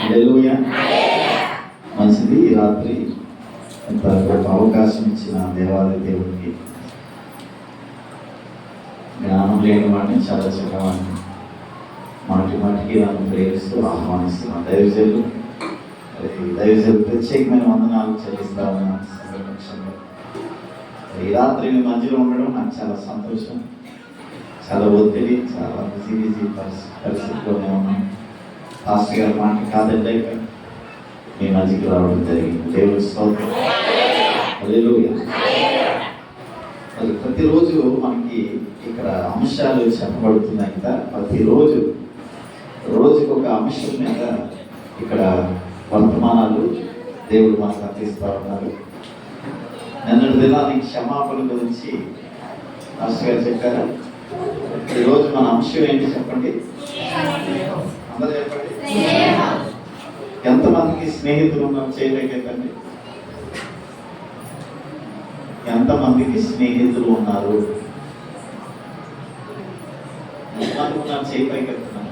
హల్లెలూయా. మంచిది. ఈ రాత్రి ఇంత గొప్ప అవకాశం ఇచ్చిన దేవాలయ దేవుడికి జ్ఞానం లేని వాడిని చాలా చక్కవాడిని మాటి మాటికి నన్ను ప్రేమిస్తూ ఆహ్వానిస్తున్నాను. దైవజనులు ప్రత్యేకమైన వందనాలు చెల్లిస్తామని సందర్భంగా ఈ రాత్రి మీ మధ్యలో ఉండడం నాకు చాలా సంతోషం. చాలా ఒత్తిడి, చాలా బిజీ పరిస్థితిలోనే ఉన్నాను. పాస్టర్ గారి మాట కాదండి మీ మధ్యకి రావడం జరిగింది. దేవుడి స్తోత్రం. హల్లెలూయా. మరి ప్రతిరోజు మనకి ఇక్కడ అంశాలు చెప్పబడుతున్నాయి కదా. ప్రతిరోజు రోజుకి ఒక అంశం మీద ఇక్కడ వర్తమానాలు దేవుడు మనకు అందిస్తూ ఉన్నారు. నిన్నటి దినానికి క్షమాపణ గురించి మాస్టర్ గారు చెప్పారు. ఈరోజు మన అంశం ఏంటి చెప్పండి, అందరూ చెప్పండి. ఎంతమందికి స్నేహితులు ఉన్నారు చేయలేకండి? ఎంతమందికి స్నేహితులు ఉన్నారు? ఎంతమంది ఉన్నారు చేయలేకెళ్తున్నాను?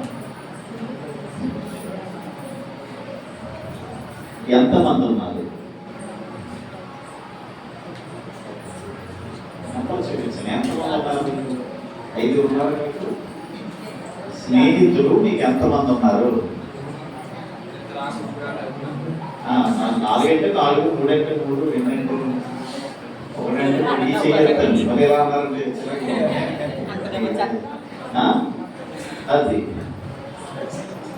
ఎంతమంది ఉన్నారు? చూపించండి. ఎంతమంది ఉన్నారు? 5 ఉన్నారు మీకు స్నేహితులు. మీకు ఎంతమంది ఉన్నారు? 4 అంటే 4, 3 అంటే 3, 2 అంటే 2, 1 అంటే ఈ చేయగలుగుతాను. మరి ఎలా అన్నారంటే అది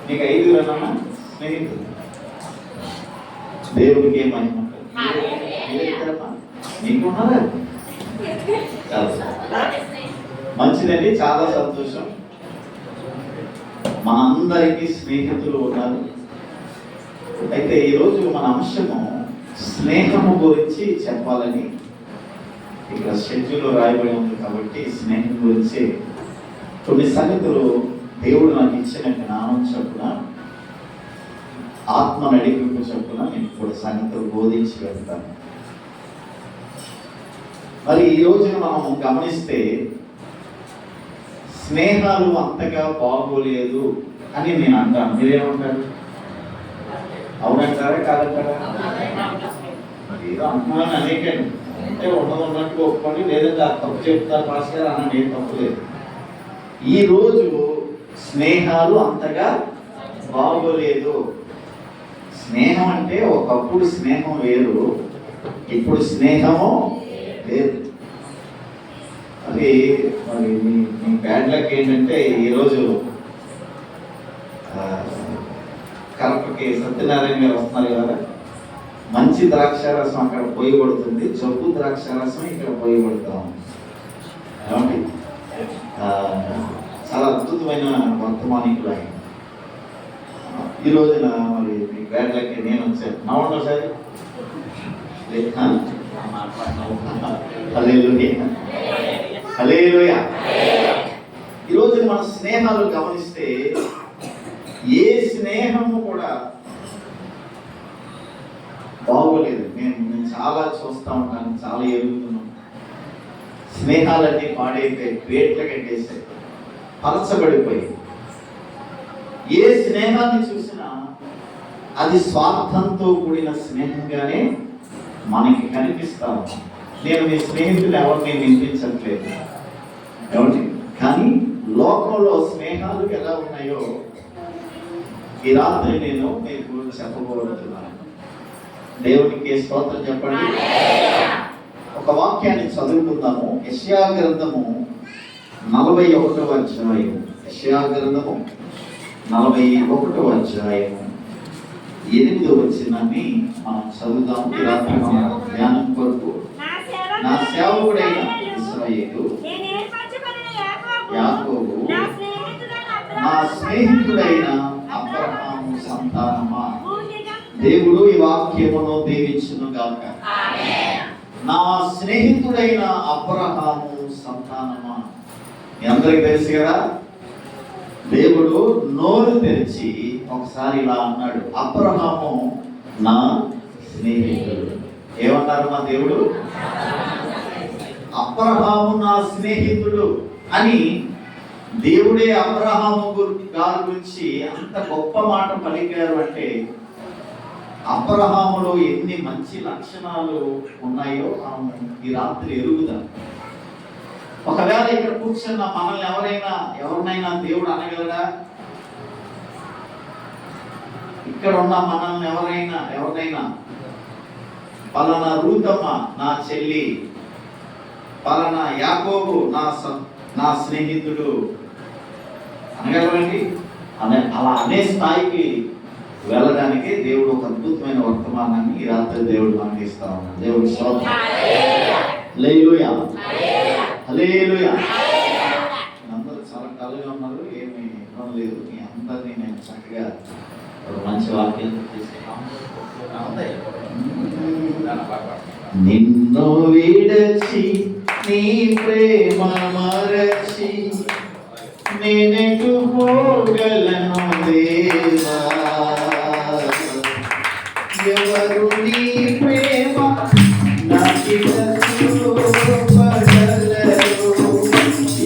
మీకు 5 అన్నా స్నేహితులు. దేవుడికి ఏం మహిమ మీకు ఉన్నారా? మంచిదండి, చాలా సంతోషం. మా అందరికీ స్నేహితులు ఉన్నారు. అయితే ఈరోజు మన అంశము స్నేహము గురించి చెప్పాలని ఇక్కడ షెడ్యూల్లో రాయబడి ఉంది. కాబట్టి స్నేహం గురించి కొన్ని సంగతులు దేవుడు నాకు ఇచ్చిన జ్ఞానం చొప్పున, ఆత్మ నడిపింపు చొప్పున నేను కొన్ని సంగతులు బోధించి వెళ్తాను. మరి ఈ రోజున మనం గమనిస్తే స్నేహాలు అంతగా బాగోలేదు అని నేను అంటాను. మీరేమంటారు? అవునంటారా కాదంటారా? ఏదో అంటున్నాను అనేకండి. అంటే ఉన్నట్టు ఒప్పుకొని, లేదంటే తప్పు చెప్తారు పాస్టర్ అన్న నేను తప్పు లేదు. ఈరోజు స్నేహాలు అంతగా బాగోలేదు. స్నేహం అంటే ఒకప్పుడు స్నేహం వేరు, ఇప్పుడు స్నేహము లేదు. అది మరి మీ బ్యాడ్ లక్ ఏంటంటే ఈరోజు కడపకి సత్యనారాయణ గారు వస్తున్నారు కదా. మంచి ద్రాక్షారసం అక్కడ పోయబడుతుంది, జబ్బు ద్రాక్షారసం ఇక్కడ పోయబడతాం. ఏమండి, చాలా అద్భుతమైన వర్తమానికులు ఆయన. ఈ రోజున మరి మీ బ్యాడ్ లక్ నేను వచ్చాను. నవ్వండి సార్. హల్లెలూయా, హల్లెలూయా. ఈరోజు మన స్నేహాలు గమనిస్తే ఏ స్నేహము కూడా బాగోలేదు. నేను చాలా చూస్తూ ఉంటాను, చాలా ఎరుగుతున్నాను. స్నేహాలన్నీ పాడైపోయి, పేట్లు కట్టేసాయి, పరచబడిపోయి. ఏ స్నేహాన్ని చూసినా అది స్వార్థంతో కూడిన స్నేహంగానే మనకి కనిపిస్తాము. నేను మీ స్నేహితులు ఎవరిని వినిపించట్లేదు ఎవరి, కానీ లోకంలో స్నేహాలు ఎలా ఉన్నాయో ఈ రాత్రి నేను మీకు చెప్పబోతున్నాను. దేవునికి స్తోత్రం చెప్పండి. ఒక వాక్యాన్ని చదువుకుందాము. యెషయా గ్రంథము 41వ అధ్యాయం. యెషయా గ్రంథము 41వ అధ్యాయము 8వ వచనాన్ని మనం చదువుదాము. ఈ రాత్రి ధ్యానం కొరకు నా సేవకుడైన ఇశ్రాయేలు యాకోబు, నా స్నేహితుడైన అబ్రహాము సంతానమా. దేవుడు ఈ వాక్యమును దీవించును గాక. నా స్నేహితుడైన అబ్రహాము సంతానమా. మీ అందరికి తెలుసు కదా, దేవుడు నోరు తెరిచి ఒకసారి ఇలా అన్నాడు, అబ్రహాము నా స్నేహితుడు. ఏమన్నారు మా దేవుడు? అబ్రహాము నా స్నేహితుడు అని దేవుడే అబ్రహాము గారి గురించి అంత గొప్ప మాట పలికారు అంటే అబ్రహాములో ఎన్ని మంచి లక్షణాలు ఉన్నాయో మనం ఈ రాత్రి ఎరుగుదాం. ఒకవేళ ఇక్కడ కూర్చున్న మనల్ని ఎవరినైనా దేవుడు అనగలడా? ఇక్కడ ఉన్న మనల్ని ఎవరినైనా పలానా రూతమ్మ నా చెల్లి, పలానా యాకోబు నా స్నేహితుడు అనగలరండి? అలా అనే స్థాయికి వెళ్ళడానికి దేవుడు ఒక అద్భుతమైన వర్తమానాన్ని ఈ రాత్రి దేవుడు మనకి ఇస్తా ఉన్నాడు. దేవుడు స్తోత్రం. హల్లెలూయా, హల్లెలూయా. అందరూ చాలా కలుగా ఉన్నారు, ఏమి ఇబ్బంది లేదు. మీ అందరినీ నేను చక్కగా ఒక మంచి వాక్యం నిన్ను విడచి నీ ప్రేమ మరచి నేనెటు పోగలను దేవా, ఎవరు నీ ప్రేమ నాకిగలరు,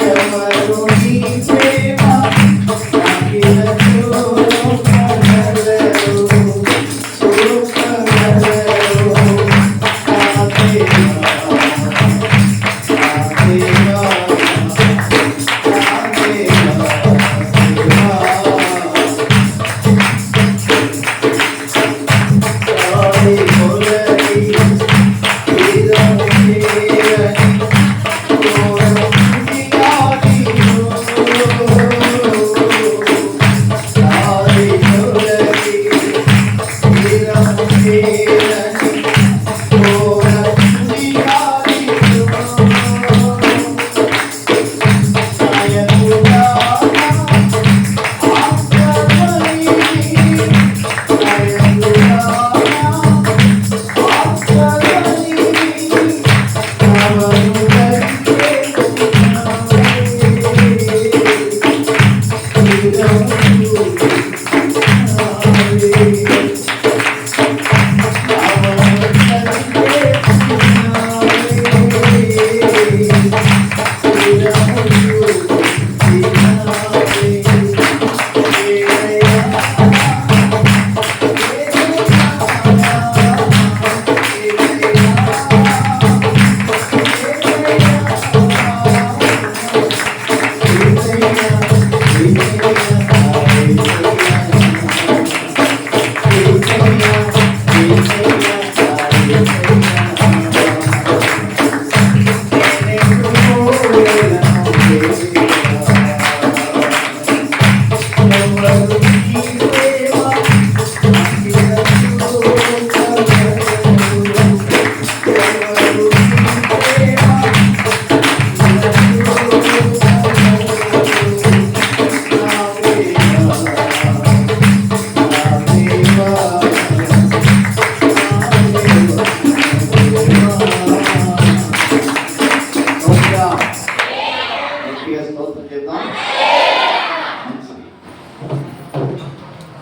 ఎవరు నీ ప్రేమ నాకిగలరు,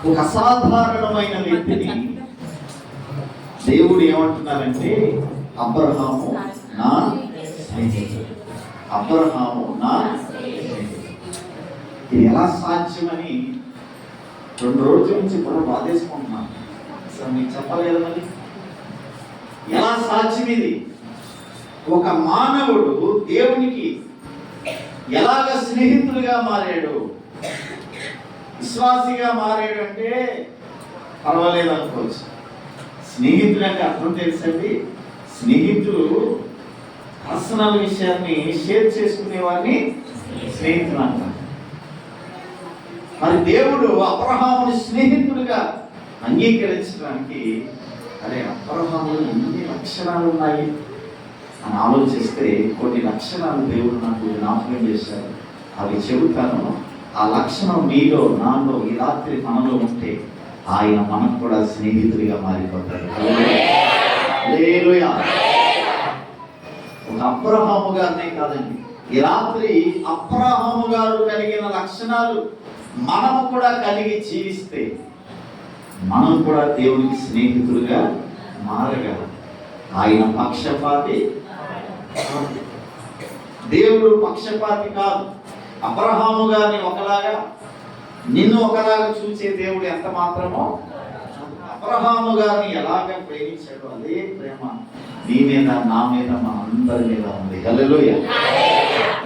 ఒక అసాధారణమైన వ్యక్తిని దేవుడు ఏమంటున్నారంటే అబ్రహాము నా స్నేహితుడు, అబ్రహాము నా స్నేహితుడు. ఇది ఎలా సాధ్యమని 2 రోజుల నుంచి కూడా బాధేసుకుంటున్నాను. అసలు మీకు చెప్పలేదు మరి ఎలా సాధ్యం ఇది? ఒక మానవుడు దేవునికి ఎలాగ స్నేహితుడిగా మారాడు, విశ్వాసిగా మారాడు అంటే పర్వాలేదు అనుకోవచ్చు. స్నేహితుడు అంటే అర్థం తెలుసండి, స్నేహితులు పర్సనల్ విషయాన్ని షేర్ చేసుకునే వారిని స్నేహితులు అంటారు. మరి దేవుడు అబ్రహాముని స్నేహితుడిగా అంగీకరించడానికి అరే అబ్రహాములో ఎన్ని లక్షణాలు ఉన్నాయి అని ఆలోచిస్తే కొన్ని లక్షణాలు దేవుడు నాకు జ్ఞాపకం చేశారు. అవి చెబుతాను. ఆ లక్షణం నీలో నాలో ఈ రాత్రి మనలో ఉంటే ఆయన మనకు కూడా స్నేహితుడిగా మారిపోతాడు. హల్లెలూయా. ఒక అబ్రహాము గారినే కాదండి, ఈ రాత్రి అబ్రహాము గారు కలిగిన లక్షణాలు మనము కూడా కలిగి జీవిస్తే మనం కూడా దేవునికి స్నేహితులుగా మారగలం. ఆయన పక్షపాతి, దేవుడు పక్షపాతి కాదు. అబ్రహాము గారిని ఒకలాగా, నిన్ను ఒకలాగా చూసే దేవుడు ఎంత మాత్రమో అబ్రహాము గారిని ఎలాగ ప్రేమించాడో అదే ప్రేమ నీ మీద, నా మీద, మన అందరి మీద ఉంది. హల్లెలూయా.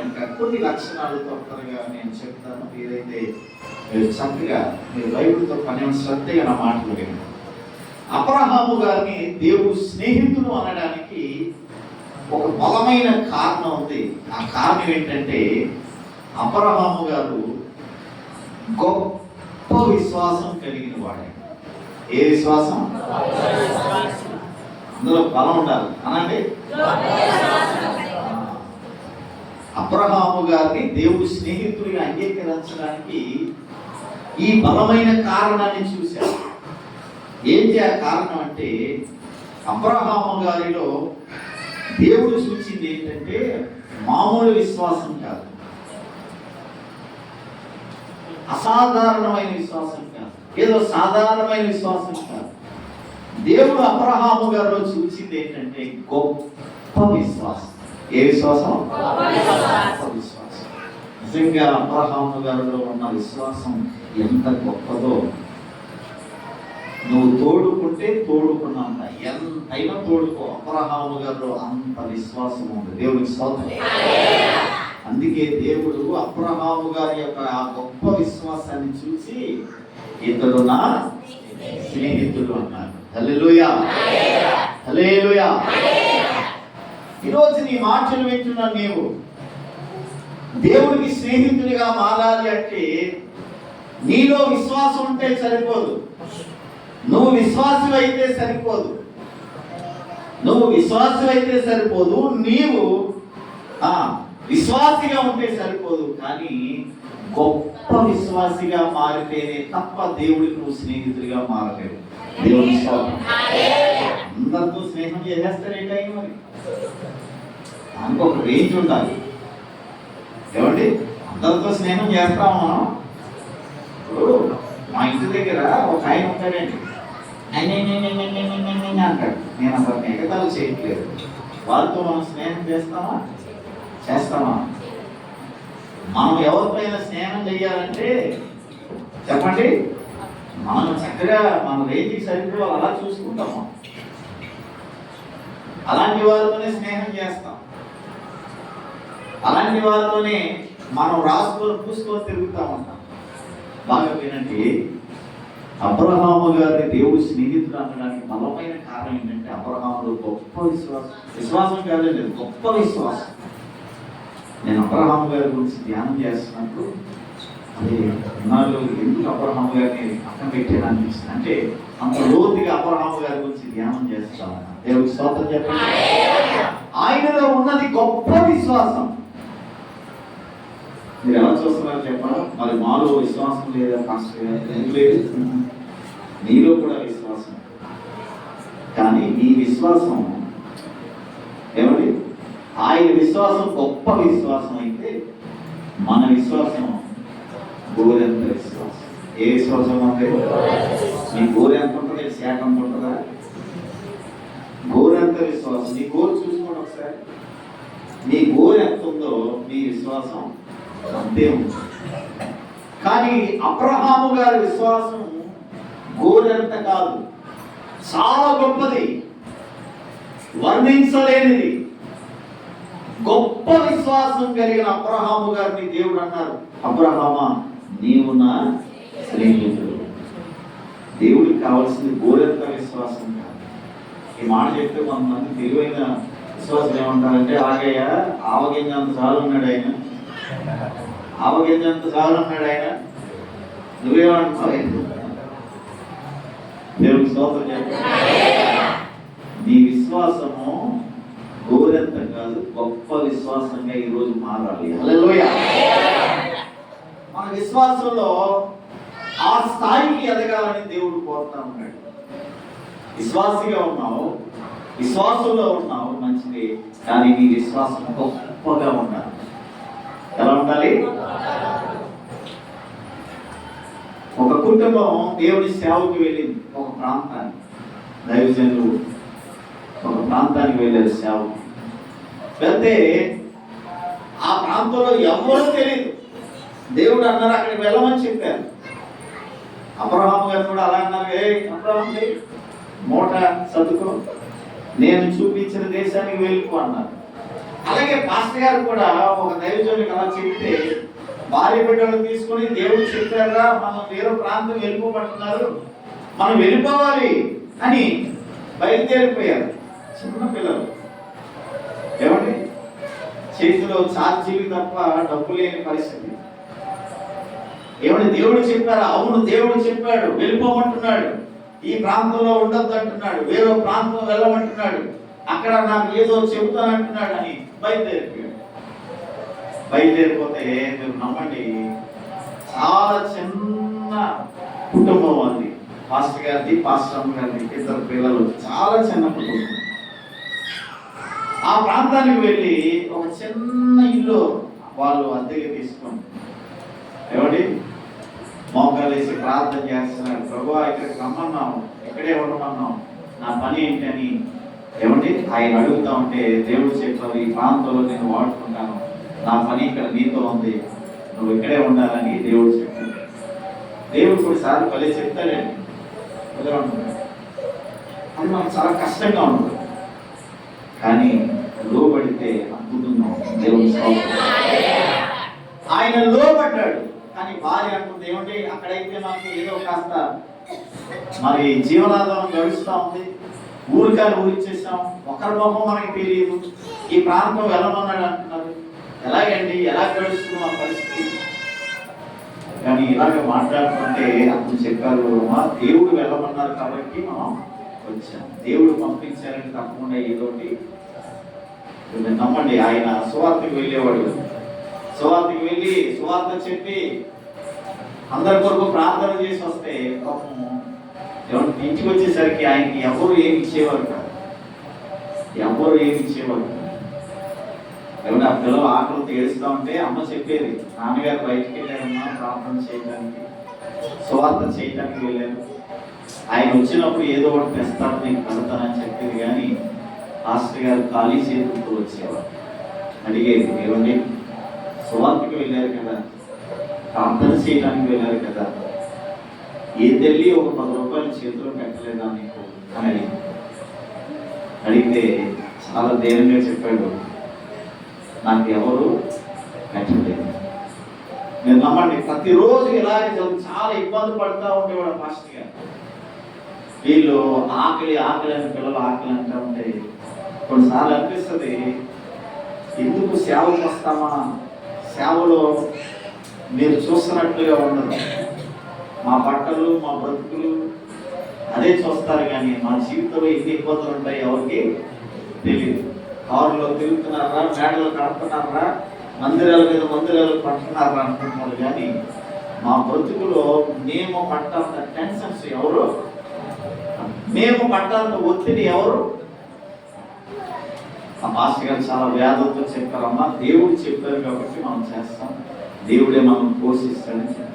ఇంకా కొన్ని లక్షణాలతో త్వరగా నేను చెప్తాను. ఏదైతే మీరు చక్కగా మీరు బైబిల్తో పని శ్రద్ధగా నా మాటలు వినండి. అబ్రహాము గారిని దేవుడు స్నేహితుడు అనడానికి ఒక బలమైన కారణం ఉంది. ఆ కారణం ఏంటంటే అబ్రహాము గారు గొప్ప విశ్వాసం కలిగిన వాడే. ఏ విశ్వాసం? అందులో బలం ఉండాలి అనండి. అబ్రహాము గారిని దేవుడు స్నేహితుడిగా అంగీకరించడానికి ఈ బలమైన కారణాన్ని చూశారు. ఏంటి ఆ కారణం అంటే అబ్రహాము గారిలో దేవుడు చూసింది ఏంటంటే మామూలు విశ్వాసం కాదు, అసాధారణమైన విశ్వాసం కాదు, ఏదో సాధారణమైన విశ్వాసం కాదు. దేవుడు అబ్రహాము గారిలో చూసింది ఏంటంటే గొప్ప విశ్వాసం. ఏ విశ్వాసం? గొప్ప విశ్వాసం. నిజంగా అబ్రహాము గారిలో ఉన్న విశ్వాసం ఎంత గొప్పదో నువ్వు తోడుకుంటే తోడుకున్నంత ఎంతైనా తోడుకో. అబ్రహాము గారిలో అంత విశ్వాసం ఉంది. దేవునికి స్తోత్రం. అందుకే దేవుడు అబ్రహాము గారి యొక్క ఆ గొప్ప విశ్వాసాన్ని చూసి ఇతడు నా స్నేహితుడు అన్నారు. హల్లెలూయా, హల్లెలూయా. ఈరోజు నీ మాటలు వింటున్నా నీవు దేవుడికి స్నేహితుడిగా మారాలి అంటే నీలో విశ్వాసం ఉంటే సరిపోదు. నువ్వు విశ్వాసువైతే సరిపోదు. నువ్వు విశ్వాసువైతే సరిపోదు. నీవు విశ్వాసిగా ఉంటే సరిపోదు. కానీ గొప్ప విశ్వాసిగా మారితేనే తప్ప దేవుడికి నువ్వు స్నేహితుడిగా మారలేవు. దేవుని స్తోత్రం. అందరితో స్నేహం చేసేస్తారేంటి? మరి దానికి ఒక రేంజ్ ఉండాలి. ఏమండి, అందరితో స్నేహం చేస్తాము మనం. ఇప్పుడు మా ఇంటి దగ్గర ఒక ఆయన ఉంటాడండి, అంటాడు. నేను అసలు మిగతాలు చేయట్లేదు. వాళ్ళతో మనం స్నేహం చేస్తామా? మనం ఎవరిపైన స్నేహం చేయాలంటే చెప్పండి, మనం చక్కగా మన రేంజ్కి సరిపోవాలి అలా చూసుకుంటాము. అలాంటి వారితోనే స్నేహం చేస్తాం. అలాంటి వారితోనే మనం రాసుకొని పూసుకొని తిరుగుతూ ఉంటాం. బాగా వినండి, అబ్రహాము గారిని దేవుడు స్నేహితుడు అనడానికి బలమైన కారణం ఏంటంటే అబ్రహాములో గొప్ప విశ్వాసం కాదండి, గొప్ప విశ్వాసం. నేను అబ్రహాము గారి గురించి ధ్యానం చేస్తున్నప్పుడు అదే నాలో ఎందుకు అబ్రహాము గారిని పక్కన పెట్టాను అనిపిస్తుంది. అంటే అంత లోతుగా అబ్రహాము గారి గురించి ధ్యానం చేస్తాను. దేవుడికి స్తోత్రం చెప్పండి. ఆయనలో ఉన్నది గొప్ప విశ్వాసం. మీరు ఎలా చూస్తున్నారు చెప్పాలి? మరి మాలో విశ్వాసం లేదా? ఎందుకు లేదు? నీలో కూడా విశ్వాసం. కానీ నీ విశ్వాసం ఏమండి? ఆయన విశ్వాసం గొప్ప విశ్వాసం అయితే మన విశ్వాసం గోరెంత విశ్వాసం. ఏ విశ్వాసం అంటే నీ గోరె ఎంత ఉంటుంది? శాఖ ఎంత ఉంటుందా? గోరెంత విశ్వాసం. నీ గోరు చూసుకోండి ఒకసారి. నీ గోరు ఎంత ఉందో నీ విశ్వాసం అంతే ఉంది. కానీ అబ్రహాము గారి విశ్వాసం గోరెంత కాదు, చాలా గొప్పది, వర్ణించలేనిది. గొప్ప విశ్వాసం కలిగిన అబ్రహాము గారిని దేవుడు అన్నారు, అబ్రహామా నీవు నా స్నేహితుడు. దేవుడికి కావాల్సింది గోరెంత విశ్వాసం కాదు. ఈ మాట చెప్తే కొంతమంది తెలివైన విశ్వాసం ఏమంటారంటే, ఆగయ్య ఆవగింజంత చాలు ఉన్నాడు ఆయన, ఆవగింజంత చాలు ఉన్నాడు ఆయన, నువ్వేమంటున్నావు? దేవుడికి స్తోత్రం చెప్పండి. నీ విశ్వాసము గోరెంత కాదు, గొప్ప విశ్వాసంగా ఈరోజు మారాలి. హల్లెలూయా. మన విశ్వాసంలో ఆ స్థాయికి ఎదగాలని దేవుడు కోరుతా ఉన్నాడు. విశ్వాసిగా ఉన్నావు, విశ్వాసంలో ఉన్నావు, మంచిది. కానీ నీ విశ్వాసం గొప్పగా ఉండాలి. ఎలా ఉండాలి? ఒక కుటుంబం దేవుడి సేవకి వెళ్ళింది ఒక ప్రాంతానికి. దైవజనులు ఒక ప్రాంతానికి వెళ్ళారు సేవకి. వెళ్తే ఆ ప్రాంతంలో ఎవరూ తెలియదు, దేవుడు అన్నారు అక్కడికి వెళ్ళమని చెప్పారు. అబ్రహాము గారు కూడా అలా అన్నారు, అబ్రహాం మూట సర్దుకో, నేను చూపించిన దేశానికి వెళ్ళిపో అన్నారు. అలాగే పాస్టర్ గారు కూడా ఒక దైవజనుడికి అలా చెప్తే భార్య బిడ్డలు తీసుకొని దేవుడు చెప్పారా మనం వేరే ప్రాంతం వెళ్ళిపోమంటున్నారు, మనం వెళ్ళిపోవాలి అని బయలుదేరిపోయారు. చిన్న పిల్లలు ఏమండి, చేతిలో ఛార్జీలు తప్ప డబ్బు లేని పరిస్థితి. ఏమండి, దేవుడు చెప్పారా? అవును, దేవుడు చెప్పాడు, వెళ్ళిపోమంటున్నాడు, ఈ ప్రాంతంలో ఉండొద్దు అంటున్నాడు, వేరే ప్రాంతం వెళ్ళమంటున్నాడు, అక్కడ నాకు ఏదో చెబుతానంటున్నాడు అని బయలుదేరిపోయాడు. బయలుదేరిపోతే మీరు నమ్మండి, చాలా చిన్న కుటుంబం అది. పాస్టర్ గారిది, పాస్టర్ అమ్మ గారిది, ఇద్దరు పిల్లలు, చాలా చిన్న కుటుంబం. ఆ ప్రాంతానికి వెళ్ళి ఒక చిన్న ఇల్లు వాళ్ళు అద్దెకి తీసుకొని ఏమండి మోకాలు వేసి ప్రార్థన చేస్తున్నాడు. ప్రభువా, ఇక్కడికి రమ్మన్నాం, ఇక్కడే ఉండమన్నాం, నా పని ఏంటి అని ఏమండి ఆయన అడుగుతా ఉంటే దేవుడు చెప్పారు, ఈ ప్రాంతంలో నేను వాడుకుంటాను, నా పని ఇక్కడ నీతో ఉంది, నువ్వు ఇక్కడే ఉండాలని దేవుడు చెప్పాడు. దేవుడు కూడా సార్లు భలే చెప్తాడండి. అది మనకు చాలా కష్టంగా ఉంటుంది, కానీ లోబడితే అద్భుతంగా దేవుడు ఆయన లోబడ్డాడు. కానీ భార్య అంటుంది, ఏమంటే అక్కడైతే మనకి ఏదో కాస్త మరి జీవనాధారం గడుస్తూ ఉంది, ఊరికాలు ఊరిచ్చేసాం, ఒకరి మొహం మనకి తెలియదు, ఈ ప్రాంతం వెళ్ళమన్నాడు అంటున్నారు, ఎలాగండి, ఎలా గడుస్తుంది మా పరిస్థితి? కానీ ఇలాగ మాట్లాడుతుంటే అప్పుడు చెప్పారు, మా దేవుడు వెళ్ళమన్నారు కాబట్టి మనం వచ్చాం, దేవుడు పంపించారని తప్పకుండా ఏదోటి నమ్మండి. ఆయన సువార్తకి వెళ్ళేవాడు, సువార్తకి వెళ్ళి సువార్త చెప్పి అందరి కొరకు ప్రార్థన చేసి వస్తే పాపం ఇంటికి వచ్చేసరికి ఆయనకి ఎవరు ఏమి ఇచ్చేవారు కాదు, ఎవరు ఏమి ఇచ్చేవారు కాదు. ఎవరు ఆ పిల్లలు ఆకలితో ఏడుస్తూ ఉంటే అమ్మ చెప్పేది, నాన్నగారు బయటికి వెళ్ళారమ్మా ప్రార్థన చేయడానికి, సువార్త చేయడానికి వెళ్ళారు, ఆయన వచ్చినప్పుడు ఏదో ఒకటి తెస్తాను నీకు కలుతానని చెప్పేది. కానీ పాస్టర్ గారు ఖాళీ చేతులతో వచ్చేవారు. అడిగేది, ఏమండి సువార్తకి వెళ్ళారు కదా, ప్రార్థన చేయడానికి వెళ్ళారు కదా, ఏ తల్లి ఒక 10 రూపాయలు చేతిలో పెట్టలేదా నీకు అని అడిగితే చాలా ధైర్యంగా చెప్పాడు, నాకు ఎవరు పెట్టలేదు. నేను నమ్మండి, ప్రతిరోజు ఇలాగే చాలా ఇబ్బంది పడుతూ ఉండేవాడు పాస్టర్ గారు. వీళ్ళు ఆకలి ఆకలి అని పిల్లలు ఆకలి అంటూ ఉంటే కొన్నిసార్లు అనిపిస్తుంది, ఎందుకు సేవకు వస్తామా, సేవలో మీరు చూస్తున్నట్లుగా ఉండదు, మా బట్టలు మా బ్రతుకులు అదే చూస్తారు, కానీ మా జీవితంలో ఎన్ని ఇబ్బందులు ఉంటాయి ఎవరికి తెలియదు. కారులో తిరుగుతున్నారా, మేడలు కడుతున్నారా, మందిరాల మీద మందిరాలు పడుతున్నారా అనుకుంటున్నారు, కానీ మా బ్రతుకులో మేము పట్టాలంత టెన్షన్స్ ఎవరు, మేము పట్టాలంత ఒత్తిడి ఎవరు. ఆ మాస్టర్ గారు చాలా వ్యాధులతో చెప్పారమ్మా, దేవుడు చెప్పారు కాబట్టి మనం చేస్తాం, దేవుడే మనం పోషిస్తాడని చెప్పారు.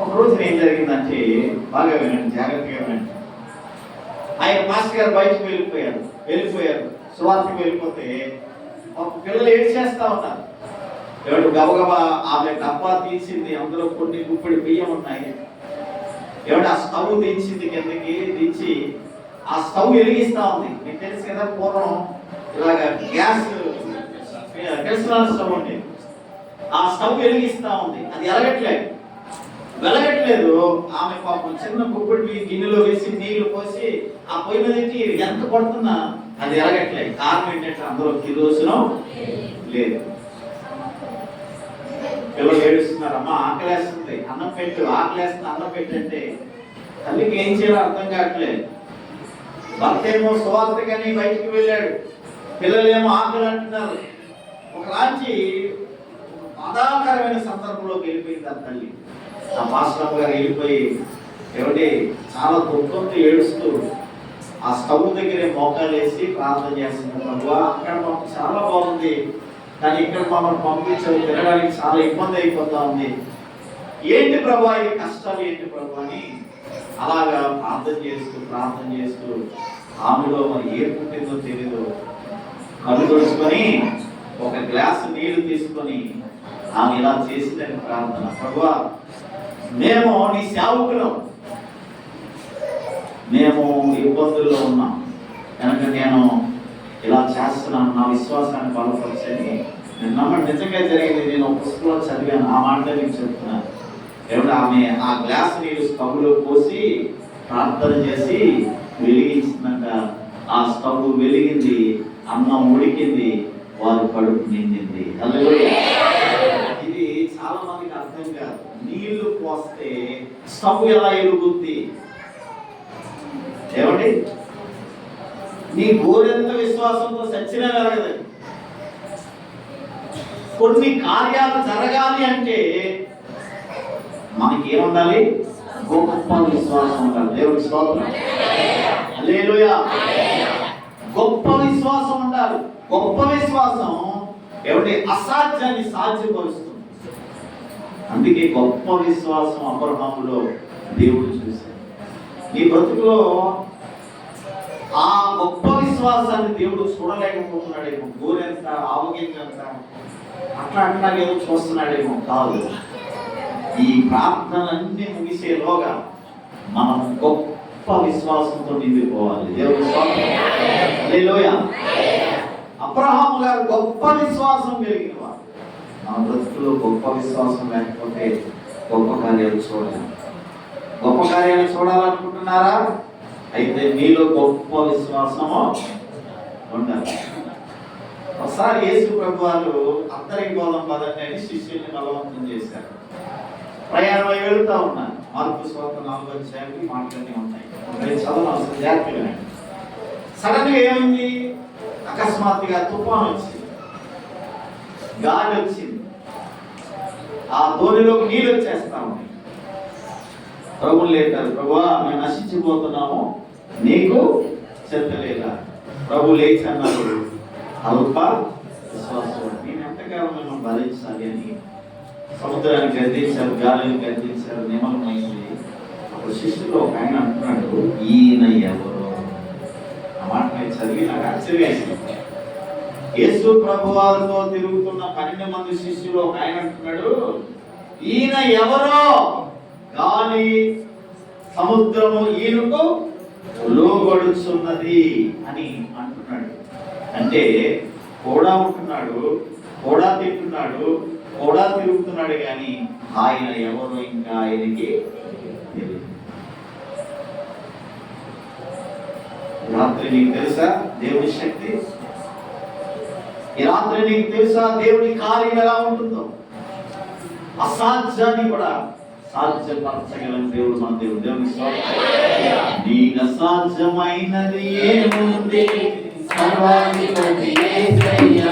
ఒక రోజు ఏం జరిగిందంటే, బాగా వినండి, జాగ్రత్తగా వినండి. ఆయన మాస్టర్ గారు బయటకు వెళ్ళిపోయారు సువార్తకి వెళ్ళిపోతే ఒక పిల్లలు ఏడ్చేస్తా ఉన్నారు. ఎవరు గబగబా ఆమె డబ్బా తీసింది, అందులో కొన్ని గుప్పెడు బియ్యం ఉన్నాయి, ఎవడు ఆ స్టవ్ దించింది, కిందకి దించి ఆ స్టవ్ వెలిగిస్తా ఉంది. మీకు తెలుసు కదా, పూర్వం ఇలాగా గ్యాస్ కిరసనాయిల్ స్టవ్ ఉంది, ఆ స్టవ్ వెలిగిస్తా ఉంది, అది వెలగట్లేదు. ఆమె పాపం చిన్న గుప్పెడు గిన్నెలో వేసి నీళ్లు పోసి ఆ పొయ్యి మీదకి ఎంత పడుతున్నా అది ఎలగట్లేదు. కారణం ఏంటంటే అందులో కిరోసినం లేదు. పిల్లలు ఏడుస్తున్నారు, అమ్మ ఆకలేస్తుంది అన్నం పెట్టు, ఆకలేస్తుంది అన్నం పెట్టు అంటే తల్లికి ఏం చేయాలో అర్థం కావట్లేదు. భర్త ఏమో సువార్తకని బయటికి వెళ్ళాడు, పిల్లలేమో ఆకలి అంటున్నారు. ఒకలాంటి బాధాకరమైన సందర్భంలోకి వెళ్ళిపోయింది ఆ తల్లి. ఆ మాస్టర్ గారు వెళ్ళిపోయి ఏమిటి చాలా దుఃఖంతో ఏడుస్తూ ఆ స్టవ్ దగ్గరే మోకాలు వేసి ప్రార్థన చేస్తుంది. ప్రభువా, అక్కడ మాకు చాలా బాగుంది, కానీ ఇక్కడ మమ్మల్ని పంపించారు, తినడానికి చాలా ఇబ్బంది అయిపోతా ఉంది, ఏంటి ప్రభువా ఈ కష్టాలు ఏంటి ప్రభు అని అలాగా ప్రార్థన చేస్తూ ఆమెలో మరి ఏ పుట్టిందో తెలీదు, కళ్ళు తుడుచుకొని ఒక గ్లాసు నీళ్లు తీసుకొని ఆమె ఇలా చేసిందని ప్రార్థన. ప్రభువా, మేము నీ సేవకులం, మేము ఇబ్బందుల్లో ఉన్నాం కనుక నేను ఇలా చేస్తున్నాను, నా విశ్వాసాన్ని బలపరచని. నేను నమ్మండి, నిజంగా జరిగింది. నేను ఒక పుస్తకంలో చదివాను, ఆ మాట మీకు చెప్తున్నాను. ఏమంటే ఆమె ఆ గ్లాస్ నీళ్ళు స్టవ్లో పోసి ప్రార్థన చేసి వెలిగించిందంట. ఆ స్టవ్ వెలిగింది, అన్నం ఉడికింది, వారు కడుపు నిండింది. ఇది చాలా మందికి అర్థం కాదు. నీళ్లు పోస్తే స్టవ్ ఎలా ఎలుగుద్ది? ఏమండి, నీ గోరెంత విశ్వాసంతో సచ్చినా వెలగదు. కొన్ని కార్యాలు జరగాలి అంటే మనకి ఏముండాలి? గొప్ప విశ్వాసం ఉండాలి. దేవుడి స్తోత్రం, హల్లెలూయా. గొప్ప విశ్వాసం ఉండాలి. గొప్ప విశ్వాసం ఏమంటే అసాధ్యాన్ని సాధ్యపరుస్తుంది. అందుకే గొప్ప విశ్వాసం అబ్రహాములో దేవుడు చూశాడు. నీ బ్రతుకులో ఆ గొప్ప విశ్వాసాన్ని దేవుడు చూడలేకపోతున్నాడేమో. గోరెంత, ఆవగించంత అట్లా ఏదో చూస్తున్నాడేమో. కాదు, ఈ ప్రార్థనలన్నీ ముగిసేలోగా మనం గొప్ప విశ్వాసంతో నిండిపోవాలి. దేవుడు హల్లెలూయా. అబ్రహాము గారు గొప్ప విశ్వాసం కలిగిన వారు. మన బ్రతుకులో గొప్ప విశ్వాసం లేకపోతే గొప్ప కార్యాలు చూడాలి. గొప్ప కార్యాలు చూడాలనుకుంటున్నారా? అయితే మీలో గొప్ప విశ్వాసము ఉండాలి. ఒకసారి యేసు ప్రభు వారు అందరికి పోదాం పదండి అని శిష్యుల్ని బలవంతం చేశారు. ప్రయాణం వెళ్తూ ఉన్నారు. మార్కు సువార్త 4వ అధ్యాయంలో మాటలన్నీ ఉన్నాయి. చదవనవసరం, జాగ్రత్తగా. సడన్ గా ఏమైంది? అకస్మాత్తుగా తుఫాను వచ్చింది, గాలి వచ్చింది, ఆ ధోనిలోకి నీళ్ళు వచ్చేస్తా ఉన్నాయి. ప్రభువుని లేపారు. ప్రభువా, మేము నశించిపోతున్నాము, నీకు చెప్పలేదా? ప్రభు లేచి అన్నారు, అల్ప విశ్వాసం, నేను ఎంతకాలం మిమ్మల్ని భరించాలి అని సముద్రాన్ని గద్దించారు, గాలిని గద్దించారు, నిమలమైంది. అప్పుడు శిష్యులు ఒక ఆయన అంటున్నాడు, ఈయన ఎవరు? ఆ మాట నేను చదివి నాకు ఆశ్చర్యం. యేసు ప్రభు వారితో తిరుగుతున్న 12 మంది శిష్యులు ఒక ఆయన అంటున్నాడు, ఈయన ఎవరో? గాలి సముద్రము ఈయనకు లోబడుచున్నది అని అంటున్నాడు. అంటే కూడా ఉంటున్నాడు, కూడా తింటున్నాడు, కూడా తిరుగుతున్నాడు, కానీ ఆయన ఎవరు ఇంకా ఆయనకి తెలియదు. రాత్రి నీకు తెలుసా దేవుడి శక్తి? ఈ రాత్రి నీకు తెలుసా దేవుడి కార్యం ఎలా ఉంటుందో? అసాధ్యాన్ని కూడా సాధ్యపరచగలం దేవుడు, మన దేవుడు. దేవుని నీకు అసాధ్యమైనది ఏముంది? సర్వాధిపతి యేసయ్యా,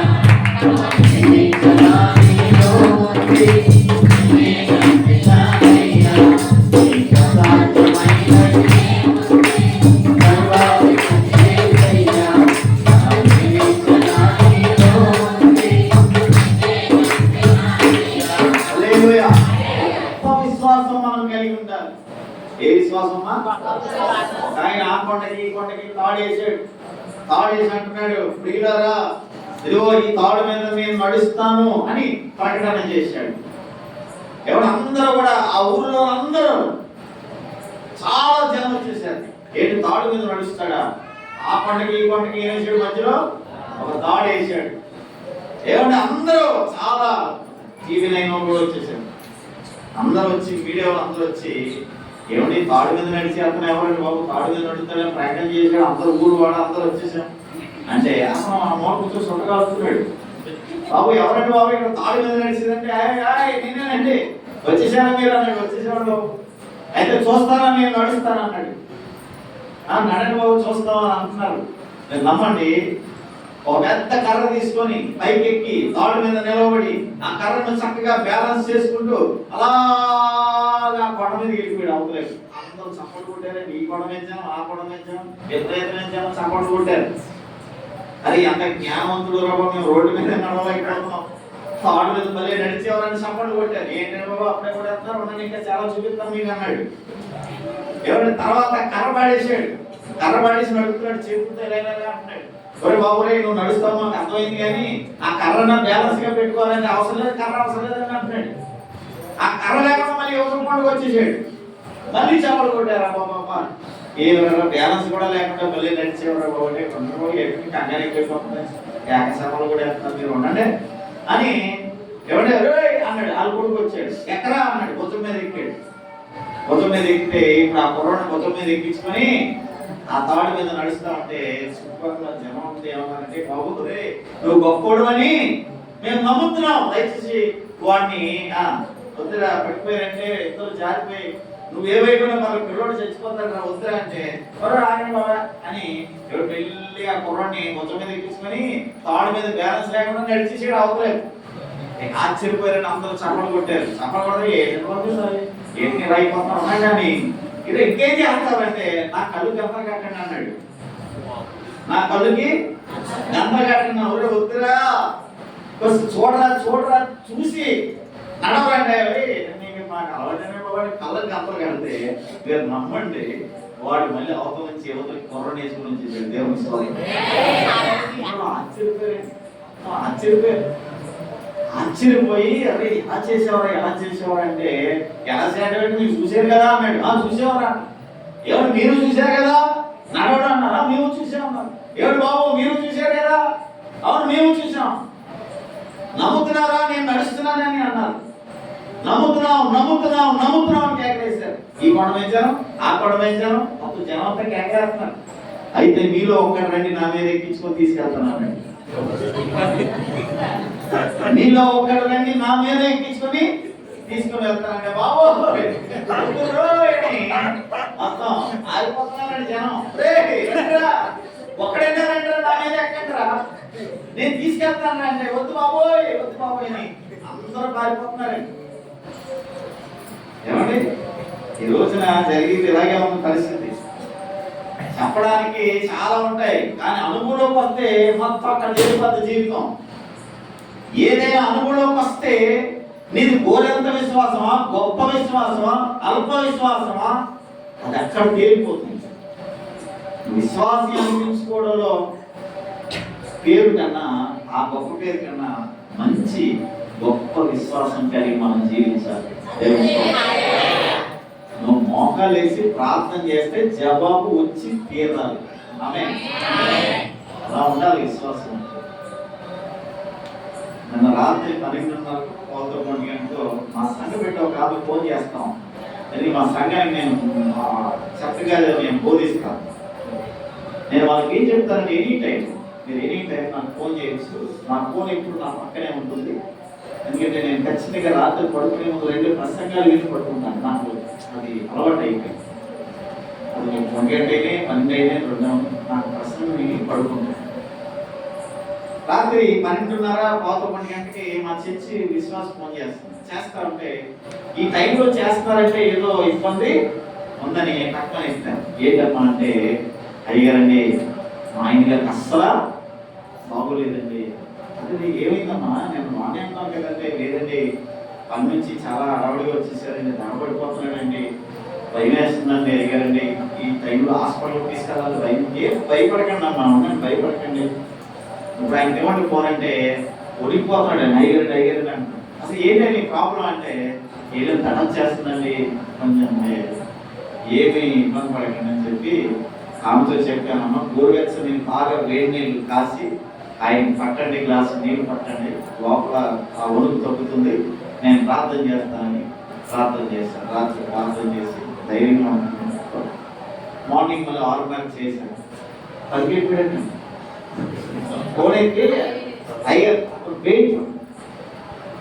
ఆయన ఆ కొండకి ఈ కొండకి తాడేసాడు. తాడేసి అంటున్నాడు, ప్రియులారా, ఇదిగో ఈ తాడు మీద నేను నడుస్తాను అని ప్రకటన చేశాడు. ఎవరు అందరూ కూడా, ఆ ఊర్లో అందరూ చాలా జనం వచ్చేసారు. ఏంటి, తాడు మీద నడుస్తాడా? ఆ కొండకి ఈ కొండకి ఏం వేసాడు? మధ్యలో ఒక తాడు వేసాడు. ఏమంటే అందరూ చాలా టీవీ 9 కూడా వచ్చేసారు. అందరూ వచ్చి, మీడియా అందరూ వచ్చి, ఏమండి తాడు మీద నడిచి అతను ఎవరండి బాబు, తాడు మీద నడుస్తాడని ప్రకటన చేశాడు. అందరూ ఊరు వాడు అందరూ వచ్చేసాం అంటే అతను ఆ మోట కూర్చొని సొంతకాలుస్తున్నాడు. బాబు ఎవరండి బాబు ఇక్కడ తాడు మీద నడిచిందంటే, నేనేనండి, వచ్చేసాను మీరు అన్నాడు. వచ్చేసాడు బాబు, అయితే చూస్తారా నేను నడుస్తాను అన్నాడు. నడండి బాబు చూస్తామని అంటున్నారు. నేను నమ్మండి, ఒక పెద్ద కర్ర తీసుకొని పైకెక్కి తాడు మీద నిలబడి ఆ కర్రను చక్కగా బ్యాలెన్స్ చేసుకుంటూ అలాగా కొండ మీద వెళ్ళిపోయాడు. అవతలేదు అందరూ చప్పట్లు కొట్టారండి. ఈ కొండ వేద్దాం, ఆ కొండ వేద్దాం, విపరీతం చప్పట్లు కొట్టారు. అది ఎంత జ్ఞానవంతుడు రాబో, మేము రోడ్డు మీద నడవలేకపోతున్నాం, తాడు మీద మళ్ళీ నడిచేవారని చప్పట్లు కొట్టారు. ఏంటంటే బాబు అప్పుడే కూడా వెళ్తున్నారు, ఉన్నాను ఇంకా చాలా చూపిస్తాం మీకు అన్నాడు. ఎవరి తర్వాత కర్ర పాడేసాడు. కర్ర పాడేసి నడుపుతున్నాడు, చెప్పుతో లేగా అంటున్నాడు. ఒరే బాబు రే నువ్వు నడుస్తావు మాకు అర్థమైంది, కానీ ఆ కర్రను బ్యాలెన్స్ గా పెట్టుకోవాలంటే అవసరం లేదు, కర్ర అవసరం లేదని అంటున్నాడు. ఆ కర్ర లేకుండా మళ్ళీ యువత పండుగ వచ్చేసాడు. మళ్ళీ చేపలు కొట్టారా బాబా, ఏమైనా బ్యాలెన్స్ కూడా లేకుండా మళ్ళీ నడిచేవారు బాబు, కొందరు ఎక్కడికి కంగారు ఎక్కువైపోతుంది, ఏకశాపలు కూడా వేస్తున్నారు మీరు ఉండండి అని ఎవడే అన్నాడు. వాళ్ళ కొడుకు వచ్చాడు, ఎక్కడా అన్నాడు. భుజం మీద ఎక్కాడు. భుజం మీద ఎక్కితే ఇప్పుడు ఆ కుర్రాన్ని భుజం మీద ఎక్కించుకొని ఆ తాడు మీద నడుస్తా ఉంటే చుట్టుపక్కల జనం ఉంటే ఏమన్నారంటే, బాబు రే నువ్వు గొప్పోడు అని మేము నమ్ముతున్నాం, దయచేసి వాడిని వద్దురా పడిపోయారంటే ఇద్దరు జారిపోయి నువ్వేవైపోయినా మన పిల్లోడు చచ్చిపోతాడు రా వద్దురా అంటే ఆయన బాబా అని ఎవరు వెళ్ళి ఆ కుర్రాన్ని భుజం మీద ఎక్కించుకొని తాడు మీద బ్యాలెన్స్ లేకుండా నడిచేసాడు అవతలేదు. ఆశ్చర్యపోయారని అందరూ చప్పలు కొట్టారు. చప్పలు కొడితే ఏంటి రాయిపోతా ఉన్నా కానీ ఇది ఇంకేం చేస్తావంటే నా కళ్ళు గంత కట్టండి అన్నాడు. నా కళ్ళుకి గంత కట్టండి ఎవరు వద్దురా చూడరా చూడరా చూసి నడవరండి. మాకు అలవాటనే బాబు కళ్ళకి గంతలు కడితే మీరు నమ్మండి, వాడు మళ్ళీ అవతల నుంచి యువతలకి కొర్రని వేసుకుని వచ్చేసాడు. దేవుని స్వామి ఆశ్చర్యపోయి అరే ఎలా చేసేవారా అంటే ఎలా చేయడం మీరు చూసారు కదా అన్నాడు. చూసేవారా ఎవరు మీరు చూశారు కదా, నడవడం అన్నారా మేము చూసామన్నారు. ఎవరు బాబు మీరు చూశారు కదా, అవును మేము చూసాం. నమ్ముతున్నారా నేను నడుస్తున్నానని అన్నారు. నమ్ముతున్నాం అని కేకలేశారు. ఈ కొండ పెంచాను ఆ కొండ పెంచాను అప్పుడు జనం అంతా కేకేస్తున్నారు. అయితే మీలో ఒక్కటి రండి నా మీద ఎక్కించుకొని తీసుకెళ్తున్నాను, నీలో ఒక్కడు రండి నా మీద ఎక్కించుకొని తీసుకుని వెళ్తానంటే బాబు మొత్తం ఆగిపోతున్నారండి జనం. ఒక్కడైనా రండి నా మీద ఎక్కండిరా నేను తీసుకెళ్తాను అంటే వద్దు బాబోయ్ అని అందరూ పారిపోతున్నారండి. ఏమండి ఈ రోజున జరిగింది ఇలాగే ఉన్న పరిస్థితి. చెప్పడానికి చాలా ఉంటాయి, కానీ అనుభవంలోకి వస్తే మొత్తం అక్కడ జరిగిపోద్ది జీవితం. ఏదైనా అనుభవంలోకి వస్తే నీది గోరెంత విశ్వాసమా, గొప్ప విశ్వాసమా, అల్ప విశ్వాసమా, అది అక్కడ తేలిపోతుంది. విశ్వాసి అనిపించుకోవడంలో పేరు కన్నా ఆ గొప్ప పేరు కన్నా మంచి గొప్ప విశ్వాసం కలిగి మనం జీవించాలి. నువ్వు మోకాలు వేసి ప్రార్థన చేస్తే జవాబు వచ్చి తీరాలి. ఆమేన్. అలా ఉండాలి విశ్వాసం. నిన్న రాత్రి 12:30 11 గంటలకు మా సంఘ పెట్టి ఒక ఆమె ఫోన్ చేస్తాం. అది మా సంఘానికి నేను చక్కగా నేను బోధిస్తాను. నేను వాళ్ళకి ఏం చెప్తానంటే ఎనీ టైం నాకు ఫోన్ చేయొచ్చు. నా ఫోన్ ఎప్పుడు నా పక్కనే ఉంటుంది. ఎందుకంటే నేను ఖచ్చితంగా రాత్రి పడుకునే ముందు 2 ప్రసంగాలు విని పడుకుంటాను. నాకు అది అలవాటు అయిపోయింది. అది 1 గంట అయినా 12 అయినా 2 నాకు ప్రసంగం విని పడుకుంటాను. రాత్రి 12:30 11 గంటకి మా చర్చి విశ్వాసం ఫోన్ చేస్తా ఉంటే ఈ టైంలో చేస్తారంటే ఏదో ఇబ్బంది ఉందని పక్కన ఇస్తాను. ఏంటమ్మా అంటే అయ్యారండి మా ఆయన గారికి అస్సలా బాగోలేదండి. అదే ఏమైందమ్మా నేను బాగానే ఉన్నాను కదండి. లేదండి పని నుంచి చాలా అడవుడిగా వచ్చేసారండి, దడబడిపోతున్నాడండి, భయం వేస్తుందండి అడిగారండి. ఈ టైంలో హాస్పిటల్కి తీసుకెళ్ళాలి, భయపడకండి అమ్మా ఉన్నాను భయపడకండి. ఇప్పుడు ఆయన ఏమంటే పోనంటే ఒడిగిపోతున్నాడు అయ్యారండి అంటున్నాడు. అసలు ఏంటండి ప్రాబ్లం అంటే ఏదైనా తడం చేస్తుందండి, కొంచెం ఏమి ఇబ్బంది పడకండి అని చెప్పి ఆమెతో చెప్పానమ్మా. గోరువెచ్చని బాగా వేడి నీళ్ళు కాసి ఆయన పట్టండి, గ్లాసు నీళ్ళు పట్టండి, లోపల ఆ ఒడుగు తగ్గుతుంది, నేను ప్రార్థన చేస్తానని ప్రార్థన చేశాను. రాత్రి ప్రార్థన చేసి ధైర్యంగా ఉంటాను. మార్నింగ్ మళ్ళీ 6:30 చేశాను. పరిగెట్టాను కోడైతే అయ్యారు పెయింట్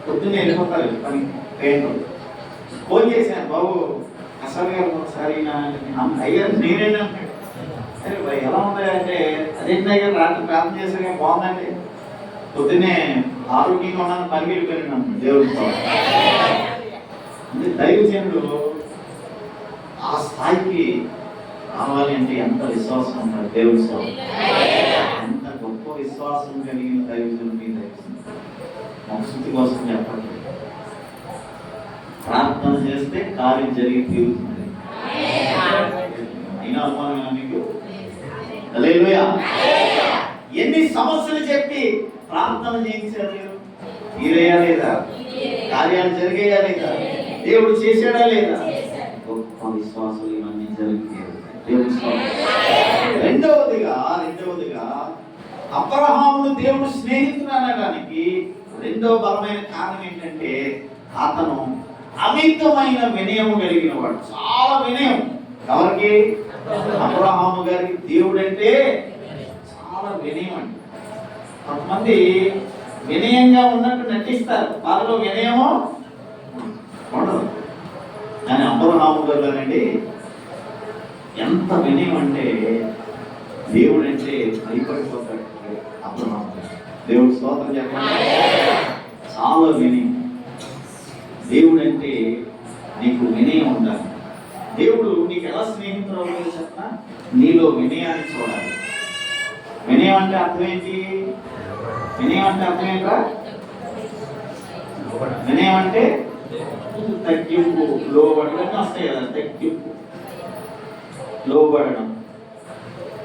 పొద్దున్న వెళ్ళిపోతారు పని పెయింట్. ఫోన్ చేశాను, బాబు అసలు గారు ఒకసారి అయ్యారు నేనేనా అరే భయ్ ఎలా ఉందంటే అదేంటి అయ్యారు రాత్రి ప్రార్థన చేశారు బాగుందండి, పొద్దున్నే ఆరోగ్యంగా ఉన్నాను పని వెళ్ళిపోయినాను. దేవుడి అంటే దైవజనుడు ఆ స్థాయికి రావాలి అంటే ఎంత విశ్వాసం ఉంటాడు. దేవుడి స్వామి ఎంత గొప్ప విశ్వాసం కలిగిన దైవజనుడు మీ దైవజనుడు. సంస్కృతి కోసం చెప్పండి, ప్రార్థన చేస్తే కార్యం జరిగి తీరుతుంది. అయినా అనుమానం మీకు హల్లెలూయా. ఎన్ని సమస్యలు చెప్పి ప్రార్థన చేయించారు తీరయ్యా లేదా? కార్యాలు జరిగాయా లేదా? దేవుడు చేశాడా లేదా? గొప్ప విశ్వాసులు ఇవన్నీ జరిగాయి. రెండవదిగా అబ్రహామును దేవుడు స్నేహితుడు అనడానికి రెండవ బలమైన కారణం ఏంటంటే అతను అమితమైన వినయం కలిగిన వాడు. చాలా వినయం. ఎవరికి? అబ్రహాము గారికి దేవుడు అంటే చాలా వినయం అండి. కొంతమంది వినయంగా ఉన్నట్టు నటిస్తారు, వారిలో వినయమో ఉండదు. కానీ అబ్రహాము గారులోనండి ఎంత వినయం అంటే దేవుడు అంటే భయపడిపోతాడు అబ్రహాము. దేవుడు స్తోత్రం చెప్పండి. చాలా వినయం. దేవుడు అంటే నీకు వినయం ఉండాలి. దేవుడు నీకు ఎలా స్నేహితుడు అవ్వాలి చెప్పిన నీలో వినయాన్ని చూడాలి. వినయం అంటే అర్థం ఏంటి? వినయం అంటే అర్థం ఏంట్రా? వినయం అంటే తగ్గింపు, లోబడడం వస్తాయి కదా. తగ్గింపు, లోబడడం.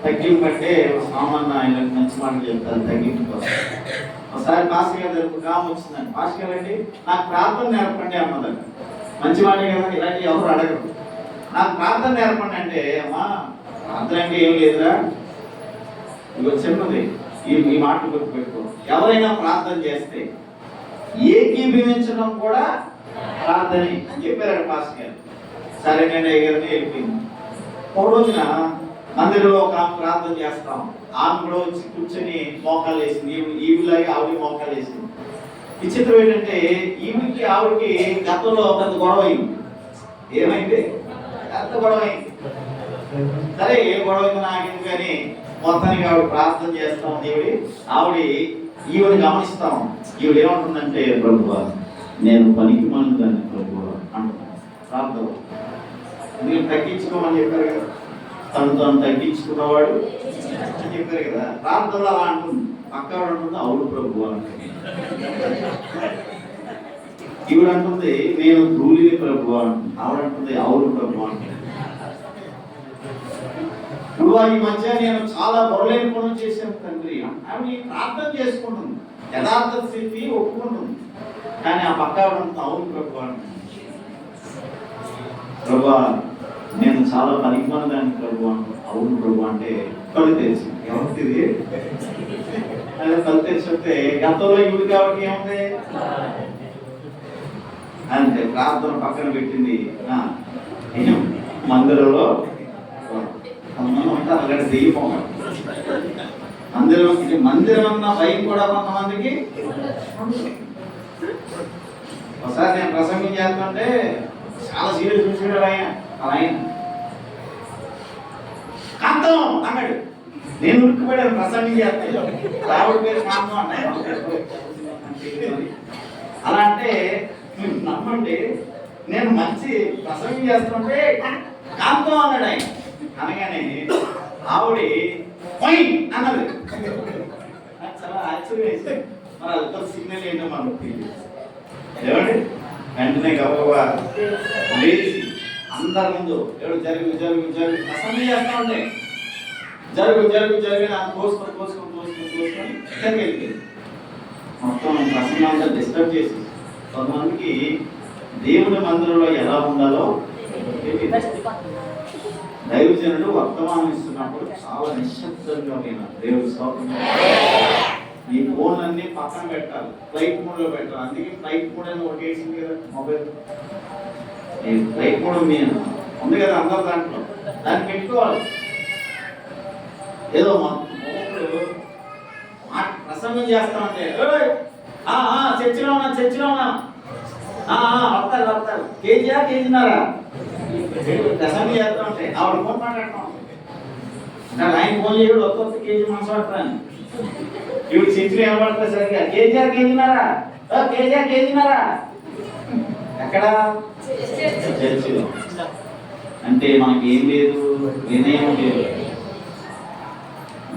తగ్గింపు అంటే సామాన్య ఆయనకు మంచి మాటలు చెప్తారు. తగ్గింపు ఒకసారి పాస్టర్ గారి దగ్గర గ్రామం వచ్చిందండి. పాస్టర్ గారు అండి నాకు ప్రార్థన నేర్పండి అన్నదండి. మంచి మాట కదా, ఇలాంటి ఎవరు అడగరు. నాకు ప్రార్థన నేర్పండి అంటే అమ్మా ప్రార్థన అంటే ఏం లేదురా, ఇవి చెప్పండి ఈ మాటలు గుర్తుపెట్టుకో. ఎవరైనా ప్రార్థన చేస్తే ఏకీభవించడం కూడా ప్రార్థనే అని చెప్పారు పాస్టర్ గారు. సరేనండి అయ్యారని వెళ్ళిపోయింది. ఒక రోజున మందిరంలో ఒక ఆమె ప్రార్థన చేస్తాం. ఆమె కూడా వచ్చి కూర్చొని మోకాలు వేసింది. ఈవిలాగే ఆవిడ మోకాలు వేసింది. విచిత్రం ఏంటంటే ఈవిడికి ఆవిడకి గతంలో పెద్ద గొడవ అయింది. ఏమైంది? పెద్ద గొడవ అయింది. సరే ఏ గొడవ అయింది నాకేంది కానీ మొత్తానికి ఆవిడ ప్రార్థన చేస్తాం. ఈవిడ గమనిస్తాం. ఈవిడ ఏమంటుందంటే ప్రభువా నేను పనికి మానుదాన్ని ప్రభువా అంటున్నాను ప్రార్థన. మీరు తగ్గించుకోమని చెప్పారు కదా, తను తగ్గించుకున్నవాడు అని చెప్పారు కదా. ప్రార్థనలు అలా అంటుంది. అక్కడ అంటుంది అవును ప్రభువా అంటుంది. ఈవిడ అంటుంది నేను ధూళిని ప్రభువా అంటుంది. ఆవిడంటుంది అవును ప్రభువా అంటుంది. ఇప్పుడు ఈ మధ్య నేను చాలా బొరలేని పనులు చేశాను తండ్రి. ఆవిడ ప్రార్థన చేసుకుంటుంది, యథార్థ స్థితి ఒప్పుకుంటుంది. కానీ ఆ పక్క అవును ప్రభు అంటుంది. ప్రభా నేను చాలా పనికిమానదాన్ని ప్రభు అంటుంది. అవును ప్రభు అంటే కళ్ళు తెలిసి ఎవరిది అదే కళ్ళు తెలిసి వస్తే గతంలో ఇవి కాబట్టి ఏముంది అంతే. ప్రార్థన పక్కన పెట్టింది. మందిరంలో కొంతమంది ఉంటారు అలాంటి దెయ్యం. మందిరం అన్న భయం కూడా కొంతమందికి. ఒకసారి నేను ప్రసంగం చేస్తుంటే చాలా సీరియస్ చూసాడు ఆయన కాంతం అన్నాడు. నేను ఉరికిపోయాను ప్రసంగం చేస్తే. రావుడి పేరు కాంతం అన్నాడు. అలా అంటే మీరు నమ్మండి, నేను మంచి ప్రసంగం చేస్తుంటే కాంతం అన్నాడు ఆయన. అనగానే ఆవిడ పోయి అన్నది. చాలా ఆశ్చర్యం. మరి అది సిగ్నల్ ఏంటో మనకు తెలియదు. ఏమండి వెంటనే గబగబా లేచి అందరి ముందు ఎవడు జరుగు ప్రసంగం చేస్తా ఉంటే జరుగు నాకు కోసుకొని ఇక్కడికి వెళ్ళిపోయింది. మొత్తం ప్రసంగం అంతా డిస్టర్బ్ చేసి కొంతమందికి దేవుడి మందిరంలో ఎలా ఉండాలో దైవజనుడు వర్తమానం ఇస్తున్నప్పుడు చాలా నిశ్శబ్దంగా వినాలి. దేవుడి స్తోత్రం. ఈ ఫోన్ అన్ని పక్కన పెట్టాలి, ఫ్లైట్ మోడ్ లో పెట్టాలి. అందుకే ఫ్లైట్ మోడ్ అని ఒకటి వేసింది కదా మొబైల్. ఫ్లైట్ మోడ్ ఉంది కదా అందరు దాంట్లో, దాన్ని పెట్టుకోవాలి. ఏదో ప్రసంగం చేస్తామంటే చర్చిలో ఉన్నా వస్తారు కేజీనారా ప్రసంగం చేస్తా ఉంటే ఆవిడ ఫోన్ మాట్లాడతాం. అంటే ఆయన ఫోన్ చేయడు ఒక్కొక్క కేజీ మాట్లాడతాను. ఇవి చర్చిలో ఏమపడతా సరిగ్గా కేజీనారా ఎక్కడ చర్చిలో. అంటే మనకి ఏం లేదు, వినయం లేదు.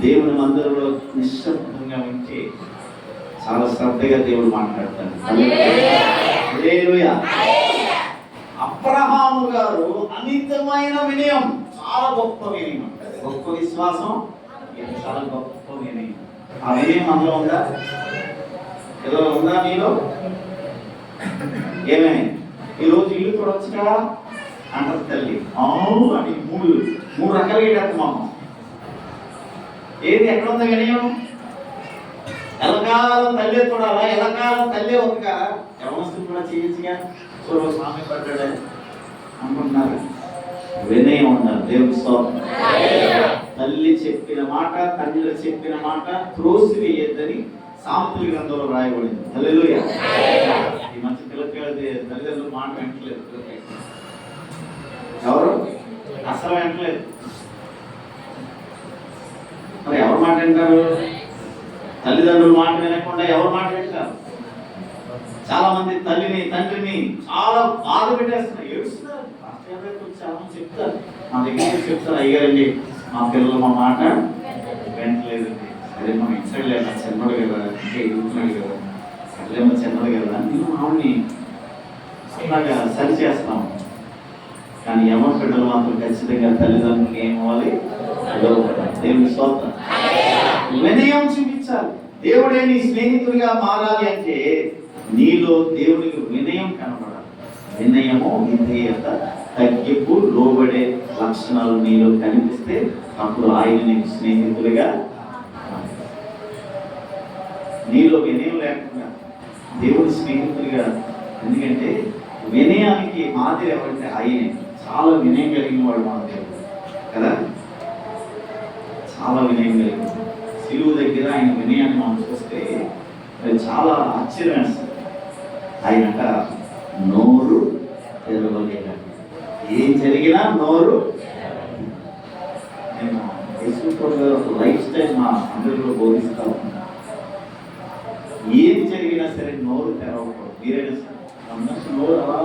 దేవుని మందిరంలో నిశ్శబ్దంగా ఉంటే చాలా శ్రద్ధగా దేవుడు మాట్లాడతాడు. అబ్రహాము గారు అమితమైన వినయం, చాలా గొప్ప వినయం, గొప్ప విశ్వాసం, చాలా గొప్ప వినయం. ఆ వినయం మనలో ఉందా? ఏదో ఉందా మీలో? ఏమే ఈరోజు ఇల్లు చూడొచ్చుగా అంటారు తల్లి. అవును అని మూడు రకాలుగా వేటేస్తాం. ఏది ఎక్కడ ఉందా వినయం? ఎలకాలం తల్లి చూడాలా? ఎలకాలం తల్లి ఒక యవనస్తులు కూడా చేయొచ్చుగా. చూడ స్వామి పడ్డాడని అనుకుంటున్నారు. వినయం ఉండాలి. దేవుడి స్తోత్రం. తల్లి చెప్పిన మాట, తండ్రి చెప్పిన మాట త్రోసి వేయద్దని సామెతల గ్రంథంలో రాయబడింది. హల్లెలూయా. ఈ మంచి పిల్లకాయలు తల్లిదండ్రులు మాట వెంటలేదు. ఎవరు అసలు వెంటలేదు. మరి ఎవరు మాట వింటారు? తల్లిదండ్రుల మాట వినకుండా ఎవరు మాట వింటారు? చాలా మంది తల్లిని తండ్రిని చాలా బాధ పెట్టేస్తున్నారు, ఏడుస్తున్నారు. చాలా మంది చెప్తారు, మా దగ్గర చెప్తారు, అయ్యారండి మా పిల్లలు మా మాట వింటలేదండి. అదే మనం ఇన్సైడ్ లేదా చిన్నడు కదా, ఇంకా ఎదుగుతున్నాడు కదా, అట్లేమో చిన్నది కదా నేను ఆవిడ్ని అలాగా సరి చేస్తాము. కానీ ఎవరి బిడ్డలు మాత్రం ఖచ్చితంగా తల్లిదండ్రులు ఏమవ్వాలి? దేవుని స్తోత్రం. వినయం చూపించాలి. దేవుడే నీ స్నేహితుడిగా మారాలి అంటే నీలో దేవునికి వినయం కనపడాలి. వినయము, విధేయత, తగ్గింపు, లోబడే లక్షణాలు నీలో కనిపిస్తే అప్పుడు ఆయన నీకు స్నేహితుడిగా. నీలో వినయం లేకుండా దేవుడి స్నేహితుడిగా. ఎందుకంటే వినయానికి మాదిరి ఎవరంటే ఆయనే. చాలా వినయం కలిగిన వాడు మన దేవుడు కదా, చాలా వినయం కలిగిన. శిలువు దగ్గర ఆయన వినయాన్ని మనం చూస్తే చాలా ఆశ్చర్యం వేస్తుంది. ఆయనట నోరు తెరవలేక, ఏం జరిగినా నోరు. నేను యేసు లైఫ్ స్టైల్ మా అందరిలో బోధిస్తా ఉన్నాను. ఏం జరిగినా సరే నోరు తెరవకూడదు. మీరైనా సరే అందరూ నోరు అలా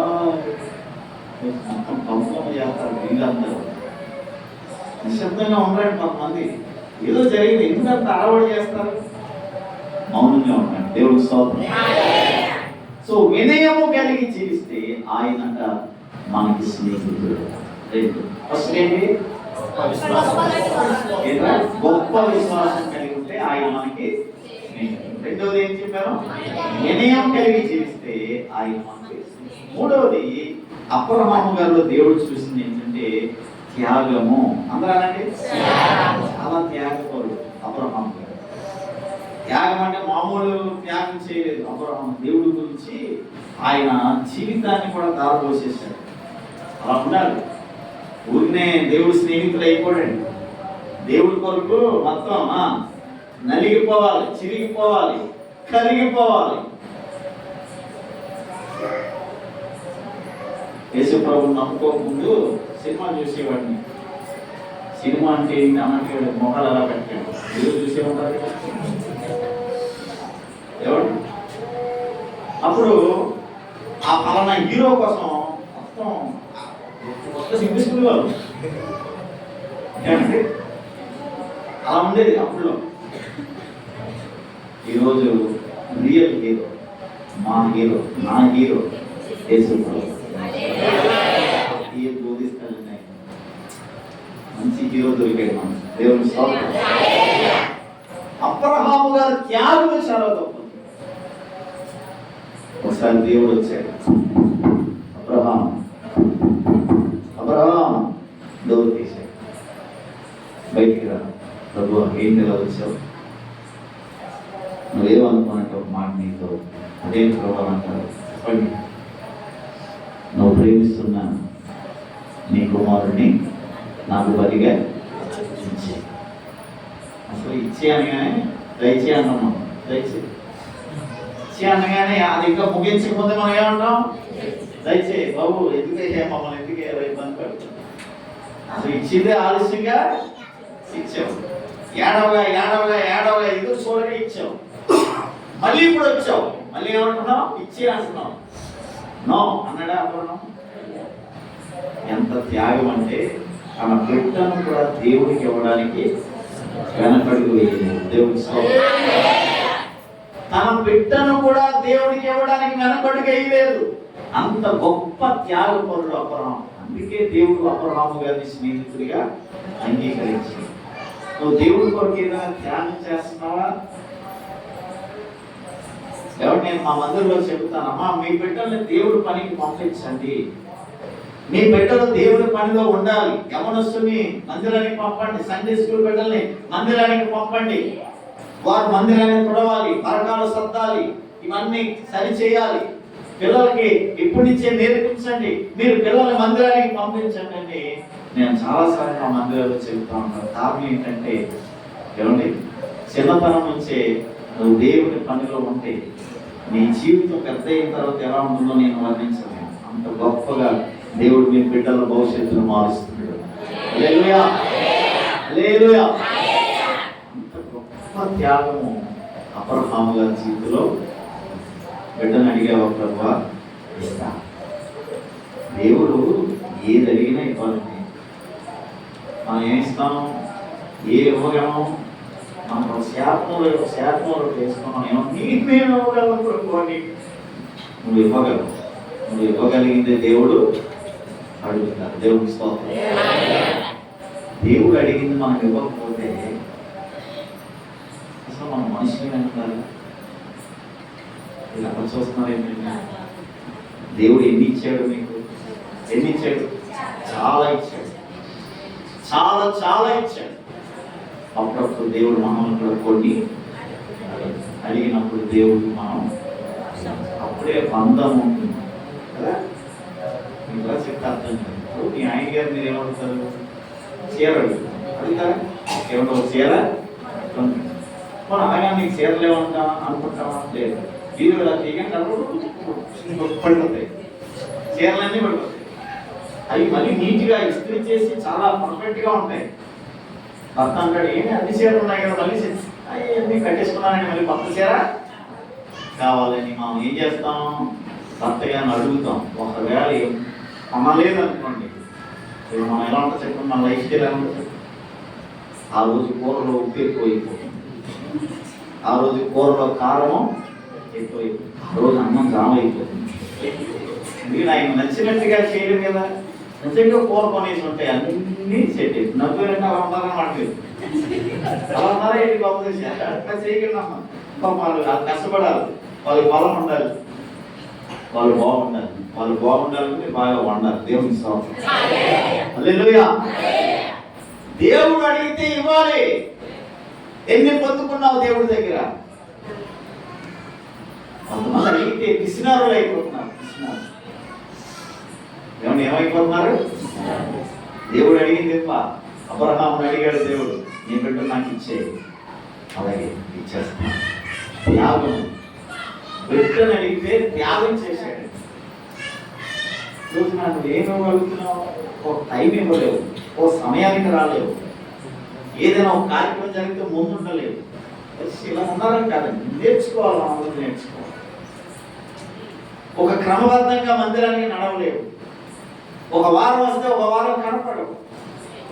మొత్తం పంపకం చేస్తారు. వీళ్ళందరూ నిశ్శబ్దంగా ఉండండి. కొంతమంది ఏదో జరిగింది ఎందుకంత అడవాడు చేస్తారు, మౌనంగా ఉన్నాడు. దేవుడి స్తోత్రం. సో వినయము కలిగి జీవిస్తే ఆయనంట మనకి స్నేహితుడు. ఫస్ట్ ఏంటి? గొప్ప విశ్వాసం కలిగి ఉంటే ఆయన మనకి స్నేహితుడు. రెండవది ఏం చెప్పాను? వినయం కలిగి జీవిస్తే ఆయన మనకి. మూడవది అబ్రహాము గారిలో దేవుడు చూసింది ఏంటంటే త్యాగము. అందరూ అనండి, చాలా త్యాగపరుడు అబ్రహాము గారు. త్యాగం అంటే మామూలు త్యాగం చేయలేదు అబ్రహాము. దేవుడి గురించి ఆయన జీవితాన్ని కూడా దారిపోసేశాడు. అలా ఉండాలి. ఊరినే దేవుడు స్నేహితులు అయిపోడండి. దేవుడి కొరకు మొత్తం నలిగిపోవాలి, చిరిగిపోవాలి, కరిగిపోవాలి. యేసు ప్రభువుని నమ్ముకోకముందు సినిమా చూసేవాడిని. సినిమా అంటే ఏంటి అన్నట్టు మొహాలు అలా పెట్టాడు. మీరు చూసే ఉంటారు ఎవరు? అప్పుడు ఆ పలానా హీరో కోసం మొత్తం సింగిస్తున్నారు ఏమంటే అలా ఉండేది అప్పుడు. ఈరోజు రియల్ హీరో, మా హీరో, నా హీరో యేసు ప్రభు. బోధిస్తాను, మంచి హీరో దొరికాడు మనం. దేవుని స్తోత్రం. అబ్రహాము గారు త్యాగం చాలా గొప్ప. ఒకసారి దేవుడు వచ్చాడు, అబ్రహాం డోర్ తీశాడు, బయటికి రా. ప్రభు ఏం ఎలా వచ్చావు? నువ్వేమనుకోనంటే ఒక మాట నీతో. అదేం ప్రభు అంటారు? చెప్పండి. నువ్వు ప్రేమిస్తున్నా నీ కుమారుడిని నాకు బలిగా ఇచ్చే. అసలు ఇచ్చే అనగానే దయచే అంటున్నాం. దయచే ఇచ్చే అనగానే అది ఇంకా ముగించకపోతే మనం ఏమంటాం? దయచే బాబు, ఎందుకయ్యా మమ్మల్ని ఎందుకు ఇబ్బంది పెడతాం? అసలు ఇచ్చిందే ఆలస్యంగా ఇచ్చావు. ఏడవగా ఏడవగా ఏడవగా ఎదురు చూడగా ఇచ్చావు. మళ్ళీ ఇప్పుడు వచ్చావు, మళ్ళీ ఏమంటున్నావు? ఇచ్చే అంటున్నావు. నో అన్నాడా అబ్రహాం? ఎంత త్యాగం అంటే తన బిడ్డను కూడా దేవుడికి ఇవ్వడానికి వెనకడుగు వేయలేదు. దేవుడి తన బిడ్డను కూడా దేవుడికి ఇవ్వడానికి వెనకడుగు వేయలేదు. అంత గొప్ప త్యాగపరుడు అబ్రహాం. అందుకే దేవుడు అబ్రహాము గారిని స్నేహితుడిగా అంగీకరించాడు. నువ్వు దేవుడి కొరకు ఏదైనా త్యాగం చేస్తున్నావా? ఎవరు నేను మా మందిరంలో చెబుతాను, అమ్మా మీ బిడ్డల్ని దేవుడి పనికి పంపించండి, మీ బిడ్డలు దేవుడి పనిలో ఉండాలి. యవనస్తుని మందిరానికి పంపండి, సండే స్కూల్ బిడ్డల్ని మందిరానికి పంపండి. వారు మందిరాన్ని తుడవాలి, పరకాలు సర్దాలి, ఇవన్నీ సరి చేయాలి. పిల్లలకి ఇప్పటి నుంచే నేర్పించండి, మీరు పిల్లల్ని మందిరానికి పంపించండి అని నేను చాలాసార్లు మా మందిరాల్లో చెబుతా ఉంటాను. కారణం ఏంటంటే ఏమండి, చిన్నతనం నుంచే నువ్వు దేవుడి పనిలో ఉంటే నీ జీవితం పెద్ద అయిన తర్వాత ఎలా ఉంటుందో నేను వర్ణించలేను. అంత గొప్పగా దేవుడు మీ బిడ్డల భవిష్యత్తును మారుస్తున్నాడు. హల్లెలూయా, హల్లెలూయా. అంత గొప్ప త్యాగము అబ్రహాము గారి జీవితంలో. బిడ్డను అడిగావా ప్రభువా, ఇస్తా. దేవుడు ఏది అడిగినా ఇవ్వాలండి. మనం ఏమి ఇస్తాము, ఏ ఇవ్వగలము? మనం ఒక శాతంలో చేసుకున్నాం, ఏమో నీకు ఇవ్వగలవు ప్రభువా, నువ్వు ఇవ్వగలవు. నువ్వు ఇవ్వగలిగిందే దేవుడు అడుగుతారు. దేవుడికి స్తోత్రం. దేవుడు అడిగింది మనం ఇవ్వకపోతే అసలు మనం మనుషులు అంటారు. ఇలా చూస్తున్నారు ఏంటంటే, దేవుడు ఎన్ని ఇచ్చాడు మీకు? ఎన్ని ఇచ్చాడు? చాలా ఇచ్చాడు, చాలా చాలా ఇచ్చాడు. అప్పుడప్పుడు దేవుడు మనల్ని కూడా కొన్ని అడిగినప్పుడు దేవుడు మనం అప్పుడే బంధం ఉంటుంది కదా. ఇంకా చెప్తే అర్థం కాదు. మీ ఆయన గారు మీరు ఏమడుగుతారు? చీర అడుగుతారా? ఏమంటారు? చీర మనం అలాగే నీకు చీరలు ఏమంటా అనుకుంటామా? లేదు. వీరు ఇలా తీయగా పడిపోతాయి, చీరలన్నీ పడిపోతాయి. అవి మళ్ళీ నీట్గా ఇస్త్రీ చేసి చాలా పర్ఫెక్ట్గా ఉంటాయి. భర్త అంటాడు, ఏంటి అన్ని చీరలు ఉన్నాయి కదా, మళ్ళీ అన్నీ కట్టేసుకున్నానని మళ్ళీ కొత్త చీర కావాలని మనం ఏం చేస్తాం? భర్త గారిని అడుగుతాం. ఒకవేళ అమ్మలేదనుకోండి, మనం ఎలా ఉంటుంది చెప్పండి, మన లైఫ్ స్టైల్ ఎలా ఉంటుంది? ఆ రోజు కూరలో ఉప్పు ఎక్కువైపోతుంది, ఆ రోజు కూరలో కారం ఎక్కువైపోతుంది, ఆ రోజు అన్నం జామ అయిపోతుంది. మీరు ఆయన నచ్చినట్టుగా చేయడం కదా. నిజంగా కూర కొనేసి ఉంటాయి, అన్నీ సెట్ అయిపోయి నవ్వురంటే అలా ఉన్నారని మాట్లాడు, అలా ఉన్నారా ఏంటి? గొప్ప అట్లా చేయకండి అమ్మ. వాళ్ళు కష్టపడాలి, వాళ్ళకి పొలం ఉండాలి, వాళ్ళు బాగుండాలి. వాళ్ళు బాగుండాలంటే బాగా వండాలి. దేవుని స్తోత్రం. హల్లెలూయా. దేవుడు అడిగితే ఇవ్వాలి. ఎన్ని పొందుకున్నావు దేవుడి దగ్గర? కొంతమంది అడిగితే పిసినారులు అయిపోతున్నారు. ఏమన్నా ఏమైపోతున్నారు? దేవుడు అడిగింది ఇవ్వ. అబ్రహామును అడిగాడు దేవుడు, నీ బిడ్డ నాకు ఇచ్చేది. అలాగే ఇచ్చేస్తాను. త్యాగం. బిడ్డను అడిగితే త్యాగం చేశాడు. రోజు నాకు ఏమి ఇవ్వగలుగుతున్నావు? ఒక టైం ఇవ్వలేవు, ఓ సమయానికి రాలేవు, ఏదైనా ఒక కార్యక్రమం జరిగితే ముందుండలేవు. ఇలా ఉన్నారని కాదండి, నేర్చుకోవాలి. మనం నేర్చుకోవాలి. ఒక క్రమబద్ధంగా మందిరానికి నడవలేవు. ఒక వారం వస్తే ఒక వారం కనపడవు,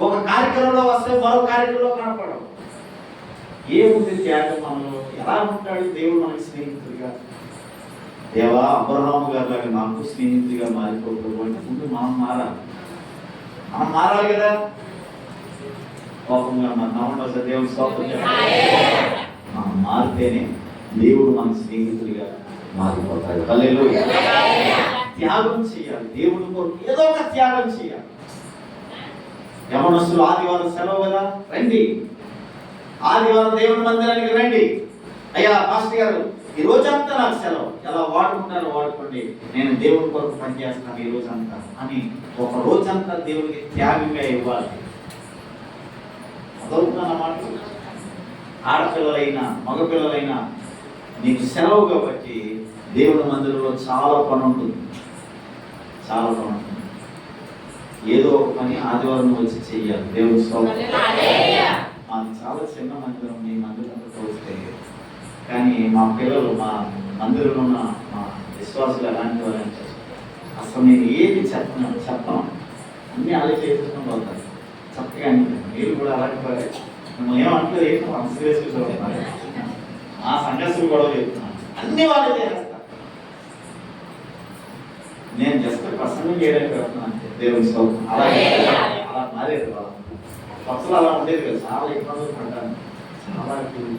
ఒక కార్యక్రమంలో వస్తే మరో కార్యక్రమంలో కనపడవు. ఏముంది త్యాగం మనలో? ఎలా ఉంటాడు దేవుడు మనకి స్నేహితుడిగా? దేవా, అబ్రహాము గారి లాగా నాకు స్నేహితుడిగా మారిపోతాడు అంటే ముందు మనం మారాలి. మనం మారాలి కదా. కోపంగా నవ్వండి దేవుడు స్తోత్రం. మనం మారితేనే దేవుడు మన స్నేహితుడిగా మారిపోతాడు. హల్లెలూయా. త్యాగం చేయాలి. దేవుడి కొరకు ఏదో ఒక త్యాగం చేయాలి. యవనస్తులు ఆదివారం సెలవు కదా, రండి. ఆదివారం దేవుని మందిరానికి రండి. అయ్యా పాస్టర్ గారు, ఈ రోజంతా నాకు సెలవు, ఎలా వాడుకుంటారో వాడుకోండి, నేను దేవుడి కొరకు పనిచేస్తాను ఈ రోజంతా అని ఒక రోజంతా దేవుడికి త్యాగంగా ఇవ్వాలి. అదవుతున్నమాట. ఆడపిల్లలైనా మగపిల్లలైనా నీకు సెలవు కాబట్టి దేవుడి మందిరంలో చాలా పని ఉంటుంది, చాలా పని ఉంటుంది. ఏదో ఒక పని ఆదివారం వచ్చి చెయ్యాలి. దేవుడి స్తోత్రం. మాది చాలా చిన్న మందిరం, మీ మందిరంతో వస్తే, కానీ మా పిల్లలు మా మందిరంలో ఉన్న మా విశ్వాసులు ఎలాంటి వారు అంటే అసలు నేను ఏది చెప్పను, అన్నీ అలా చేసుకుని పోతారు. చక్కగా మీరు కూడా అలాంటి వారే. మిమ్మల్ని ఏమంటారు? ఏంటి మనసు వేసుకుంటున్నారు? ఆ సంఘర్షులు కూడా చెప్తున్నాను, అన్ని వాళ్ళే చేస్తారు. నేను జస్ట్ ప్రసంగం చేయడానికి వెళ్తున్నాను అంతే. దేవుని స్తోత్రం. అలాగే అలా మారేది వాళ్ళ అసలు అలా ఉండేది కదా. చాలా ఇబ్బందులు పడ్డాను, చాలా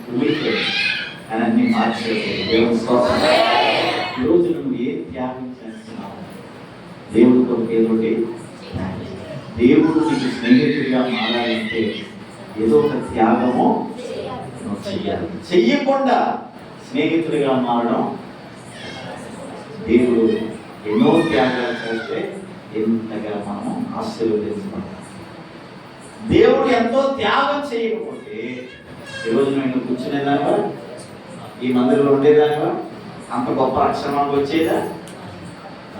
కూలిపోయాను. ఆయన అన్ని మార్చేసి దేవుని స్తోత్రం. ఈరోజు నువ్వు ఏం త్యాగం చేస్తున్నావు? దేవుడి కొరకు ఏదోటి దేవుడు నీకు స్నేహితుడిగా మారాలంటే ఏదో ఒక త్యాగము నువ్వు చెయ్యాలి. చెయ్యకుండా స్నేహితుడిగా మారడం, దేవుడు ఎన్నో త్యాగాలు చేస్తే ఎంతగా మనము ఆశీర్వదించుకుంటాం. దేవుడు ఎంతో త్యాగం చేయకపోతే ఈరోజు నేను కూర్చునేదానివా, ఈ మందిరంలో ఉండేదానివా, అంత గొప్ప అక్షరాలు వచ్చేదా?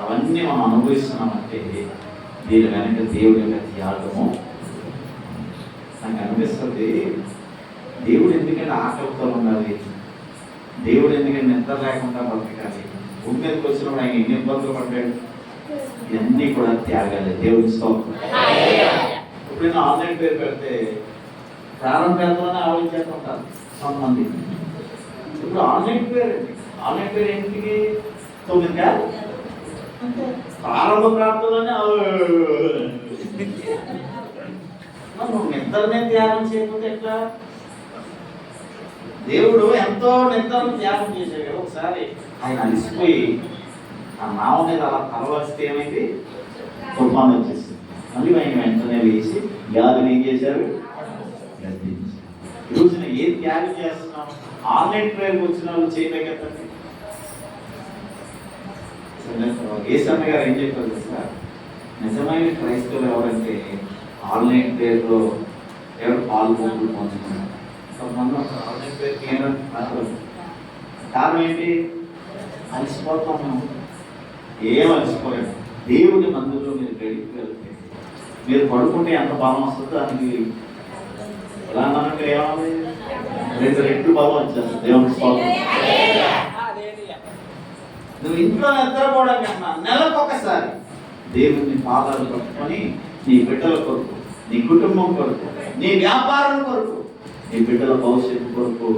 అవన్నీ మనం అనుభవిస్తున్నామంటే దీని వెనక దేవుడి యొక్క త్యాగము. నాకు అనిపిస్తుంది, దేవుడు ఎందుకంటే ఆకలితో ఉండాలి, దేవుడు ఎందుకంటే నిద్ర లేకుండా బతకాలి, భూమి మీదకి వచ్చినప్పుడు ఆయన ఎన్ని ఇబ్బందులు పడ్డాడు. ఇవన్నీ కూడా త్యాగాలి. దేవుడి స్తోత్రం. ఎప్పుడైనా ఆన్లైన్ పేరు పెడితే ప్రారంభంలోనే ఆలోచించేస్తుంటారు కొంతమంది. ఇప్పుడు ఆన్లైన్ పేరు ఏంటికి 9 కాదు, ప్రారంభ ప్రాంతంలోనే నువ్వు నిద్రనే త్యాగం చేయకపోతే ఎట్లా? దేవుడు ఎంతో నిద్రను త్యాగం చేశాడు కదా. ఒకసారి ఆయన అలిసిపోయి ఆ నావ మీద అలా తలవస్తే ఏమైంది? తుఫాను వచ్చేసింది. మళ్ళీ ఆయన వెంటనే వేసి గాలిని ఏం చేశారు? ఈ రోజున ఏ త్యాగం చేస్తున్నాం? ఆన్లైన్ ప్రేయర్కి వచ్చిన వాళ్ళు చేయలేకపోతే ఏసన్న గారు ఏం చెప్పారు సార్, నిజమైన క్రైస్తవులు ఎవరంటే ఆన్లైన్ ప్రేయర్లో ఎవరు పాల్గొంటూ పొందుతున్నారు. కొంతమంది ఆన్లైన్ ప్రేయర్కి కారణం ఏంటి? అలసిపోతాం. ఏం అలసిపోలేదు. దేవుడి మందిరంలో మీరు గడిపి వెళ్తే మీరు పడుకుంటే ఎంత బలం వస్తుందో దానికి ఎలా అన్నారంటే ఏమన్నా 2 రెట్లు బలం వచ్చేస్తుంది. దేవుడి స్తోత్రం. నువ్వు ఇంట్లో నిద్రపోవడం కన్నా నెలకొకసారి దేవుని పాదాలు పట్టుకొని నీ బిడ్డల కొరకు, నీ కుటుంబం కొరకు, నీ వ్యాపారం కొరకు, నీ బిడ్డల భవిష్యత్తు కొరకు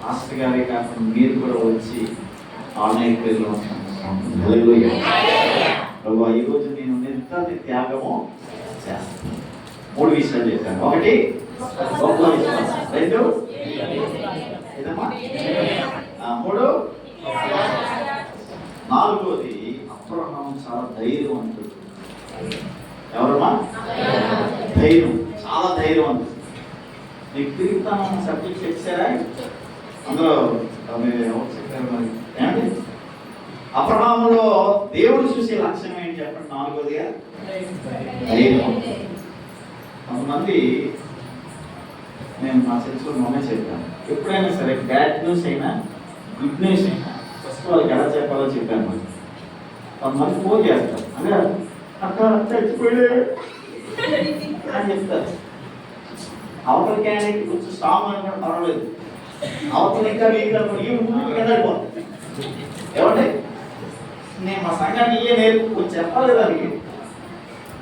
మాస్టర్ గారే కాకుండా మీరు కూడా వచ్చి ఆన్లైన్ పేరులో ఈరోజు నేను నిద్రని త్యాగము చేస్తాను. 3 విషయాలు చెప్పాను. 1 గొప్ప విశ్వాసం, 2 ఏదమ్మా 3 4వది అబ్రహాము చాలా ధైర్యవంతుడు. ఎవరమ్మా? ధైర్యం, చాలా ధైర్యవంతుడు. నీకు తిరుగుతాను సబ్జెక్ట్ చెప్పారా? అందులో ఎవరు చెప్పారు మరి? ఏమండి అబ్రహాములో దేవుడు చూసే లక్ష్యం ఏంటి చెప్పండి? 4వదిగా ధైర్యం. కొంతమంది, నేను మా సెల్స్లో మొన్నే చెప్పాను, ఎప్పుడైనా సరే బ్యాడ్ న్యూస్ అయినా గుడ్ న్యూస్ అయినా ఫస్ట్ వాళ్ళకి ఎలా చెప్పాలో చెప్పాను. మరి కొంతమంది ఫోన్ చేస్తారు, అంటే అక్క చచ్చిపోయే అని చెప్తారు. అవతల క్యాండిడేట్ కొంచెం స్ట్రాంగ్ అనుకుంటే పర్వాలేదు, అవతల ఇంకా వెళ్ళిపోతుంది. ఏమంటే నేను మా సంఘాన్ని కొంచెం చెప్పాలి దానికి.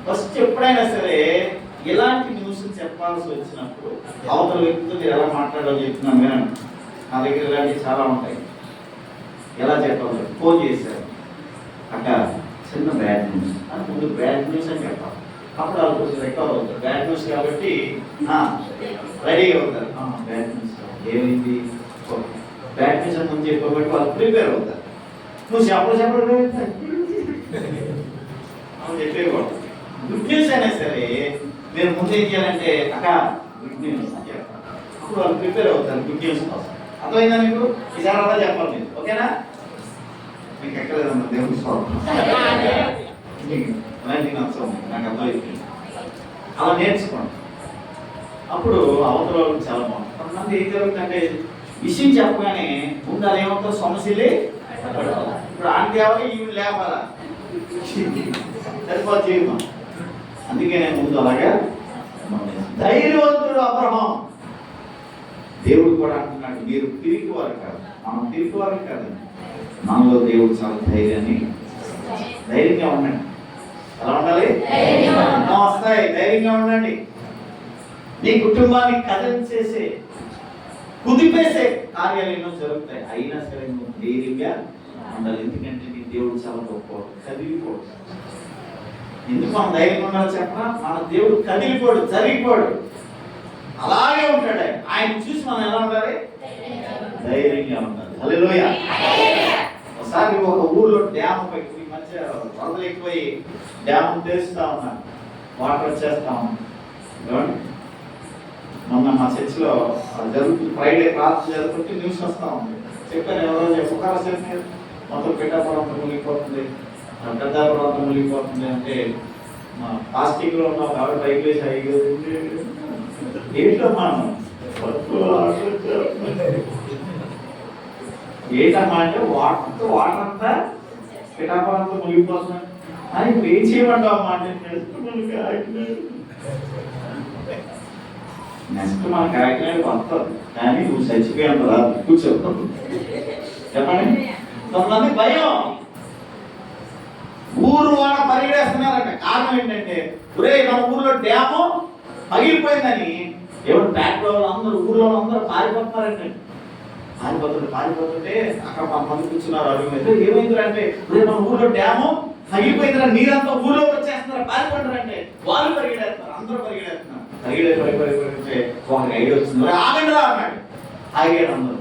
ఫస్ట్ ఎప్పుడైనా సరే ఎలాంటి న్యూస్ చెప్పాల్సి వచ్చినప్పుడు అవతల వ్యక్తితో మీరు ఎలా మాట్లాడాలో చెప్తున్నాను కానీ నా దగ్గర ఇలాంటివి చాలా ఉంటాయి. ఎలా చెప్పాలి? ఫోన్ చేశారు, అక్క చిన్న బ్యాడ్ న్యూస్ అని ముందు బ్యాడ్ న్యూస్ అని చెప్పాలి. అప్పుడు వాళ్ళు కొంచెం రికవర్ అవుతారు. బ్యాడ్ న్యూస్ కాబట్టి రెడీగా అవుతారు. బ్యాడ్ న్యూస్ ఏమైంది? బ్యాడ్ న్యూస్ అని ముందు చెప్పబట్టి వాళ్ళు ప్రిపేర్ అవుతారు. నువ్వు చెప్పడం చెప్పేవాడు. గుడ్ న్యూస్ అయినా సరే మీరు ముందు ఏం చేయాలంటే అక్క గుడ్ న్యూస్ అని చెప్పాలి. అప్పుడు వాళ్ళు ప్రిపేర్ అవుతారు గుడ్ న్యూస్ కోసం. అర్థమైందా మీకు? ఈసారి అలా చెప్పాలి మీరు, ఓకేనా? మీకు ఎక్కలేదమ్మా దేవుడి స్తోత్రం. అలాంటి నచ్చం నాకు అర్థమైంది. అలా నేర్చుకోండి. అప్పుడు అవతల వాళ్ళకి చాలా బాగుంటుంది. కొంతమంది ఏం జరుగుతుందంటే విషయం చెప్పగానే ముందు అదేమవుతుందో సమస్యలే. ఇప్పుడు ఆంటీ కావాలి, ఈవిడ లేపాలా, సరిపోదు జీవితం. అందుకే నేను ముందు అలాగా ధైర్యవంతుడు అబ్రహాం. దేవుడు కూడా అంటున్నాడు, మీరు పిరికివారు కాదు, మనం పిరికివారు కాదు, మనలో దేవుడు చాలా ధైర్యంగా ఉండండి. ఎలా ఉండాలి? వస్తాయి, ధైర్యంగా ఉండండి. నీ కుటుంబాన్ని కదిలించేసే, కుదిపేసే కార్యాలు ఎన్నో జరుగుతాయి. అయినా సరే నువ్వు ధైర్యంగా ఉండాలి. ఎందుకంటే నీ దేవుడు చాలా గొప్పవాడు, కదిలిపోడు. ఎందుకు మనం ధైర్యంగా ఉండాలి చెప్పనా? మన దేవుడు కదిలిపోడు, జరిగిపోడు. అలాగే ఉంటాడు. ఆయన చూసి మనం ఎలా ఉండాలి? ధైర్యంగా ఉండాలి. హల్లెలూయా. ఒకసారి ఒక ఊర్లో డ్యామ్ ఈ మధ్య వరదలు ఎక్కువై డ్యామ్ తెరుస్తా ఉన్నారు, వాటర్ వచ్చేస్తా ఉన్నాడు. మొన్న మా చర్చిలో జరుగుతుంది, ఫ్రైడే క్లాస్ జరుగుతుంటే న్యూస్ వస్తా ఉంది. చెప్పారు ఎవరో పుకారా చెప్పారు, మొత్తం పిఠాపురం అంతా మునిగిపోతుంది, పెద్దాపురం అంతా మునిగిపోతుంది అంటే మా ప్లాస్టిక్ లో ఉన్న ఒక ఆవిడ బైక్ వేసి ఏంటమ్మా ఏంటమ్మా అంటే వాటర్ అంతా పిఠాపురం అంతా మునిగిపోతుంది అని ఏం చేయమంటావు అమ్మా అంటే నెక్స్ట్ మన కాకినాడ వస్తుంది కానీ నువ్వు చచ్చిపోయాను రాదు కూర్చో చెప్పండి. కొంతమంది భయం, ఊరు వాడ పరిగెడేస్తున్నారంట. కారణం ఏంటంటే ఒరే మన ఊర్లో డ్యాము పగిలిపోయిందని ఎవరు బ్యాక్లో అందరూ ఊర్లో అందరూ పారిపోతున్నారంటే పారిపోతుంటే అక్కడ కొంతమంది కూర్చున్నారు అడుగు మీద. ఏమైంది అంటే ఒరే మన ఊర్లో డ్యాము పగిలిపోయిందిరా, నీరంతా ఊర్లోకి వచ్చేస్తున్నారు, పారిపోతారంటే వాళ్ళు పరిగెడేస్తున్నారు, అందరూ పరిగెడేస్తున్నారు. పరిగెడితే ఒక ఐడియా వచ్చింది, ఆగండి రా అన్నాడు. ఆగాడు అందరూ.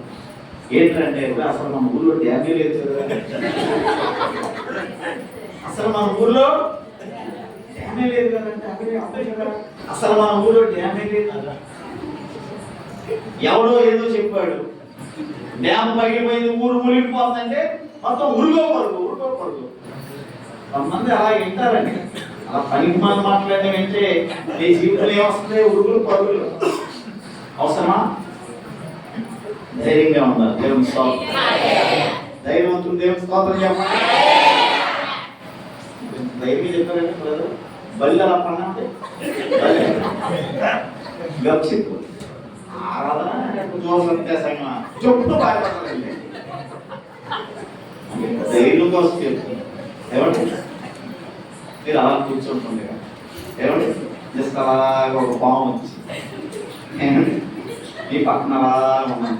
ఏంటంటే అసలు మన ఊర్లో డ్యామే లేదు కదా, అసలు మన ఊర్లో డ్యామే లేదు కదంటే అదే కదా, అసలు మన ఊర్లో డ్యామే లేదు. ఎవడో ఏదో చెప్పాడు, డ్యామ్ పగిలిపోయింది, ఊరు మునిగిపోతుందంటే మొత్తం ఉరుగోపడుగు. కొంతమంది అలా వింటారండి, అలా పనికి మనం మాట్లాడడం అంటే నీ జీవితంలో ఏమొస్తుంది? ఉరుగులు పరుగులు. అవసరమా? ధైర్యంగా ఉండాలి. దేవుని స్తోత్రం. ధైర్యవంతుడు దేవుని స్తోత్రం చెప్పండి. ధైర్యం చెప్పారంటే బ్రదర్ బల్లి అలా పడినంటే గప్చిప్పు ఆరాధన జోసంగా చుట్టూ పారిపోతారండి. ధైర్యం కోసం చెప్తుంది. ఏమంటే మీరు అలా కూర్చుంటుంది ఏమంటే జస్ట్ అలాగా ఒక పాము వచ్చి మీ పక్కన అలా ఉన్నాను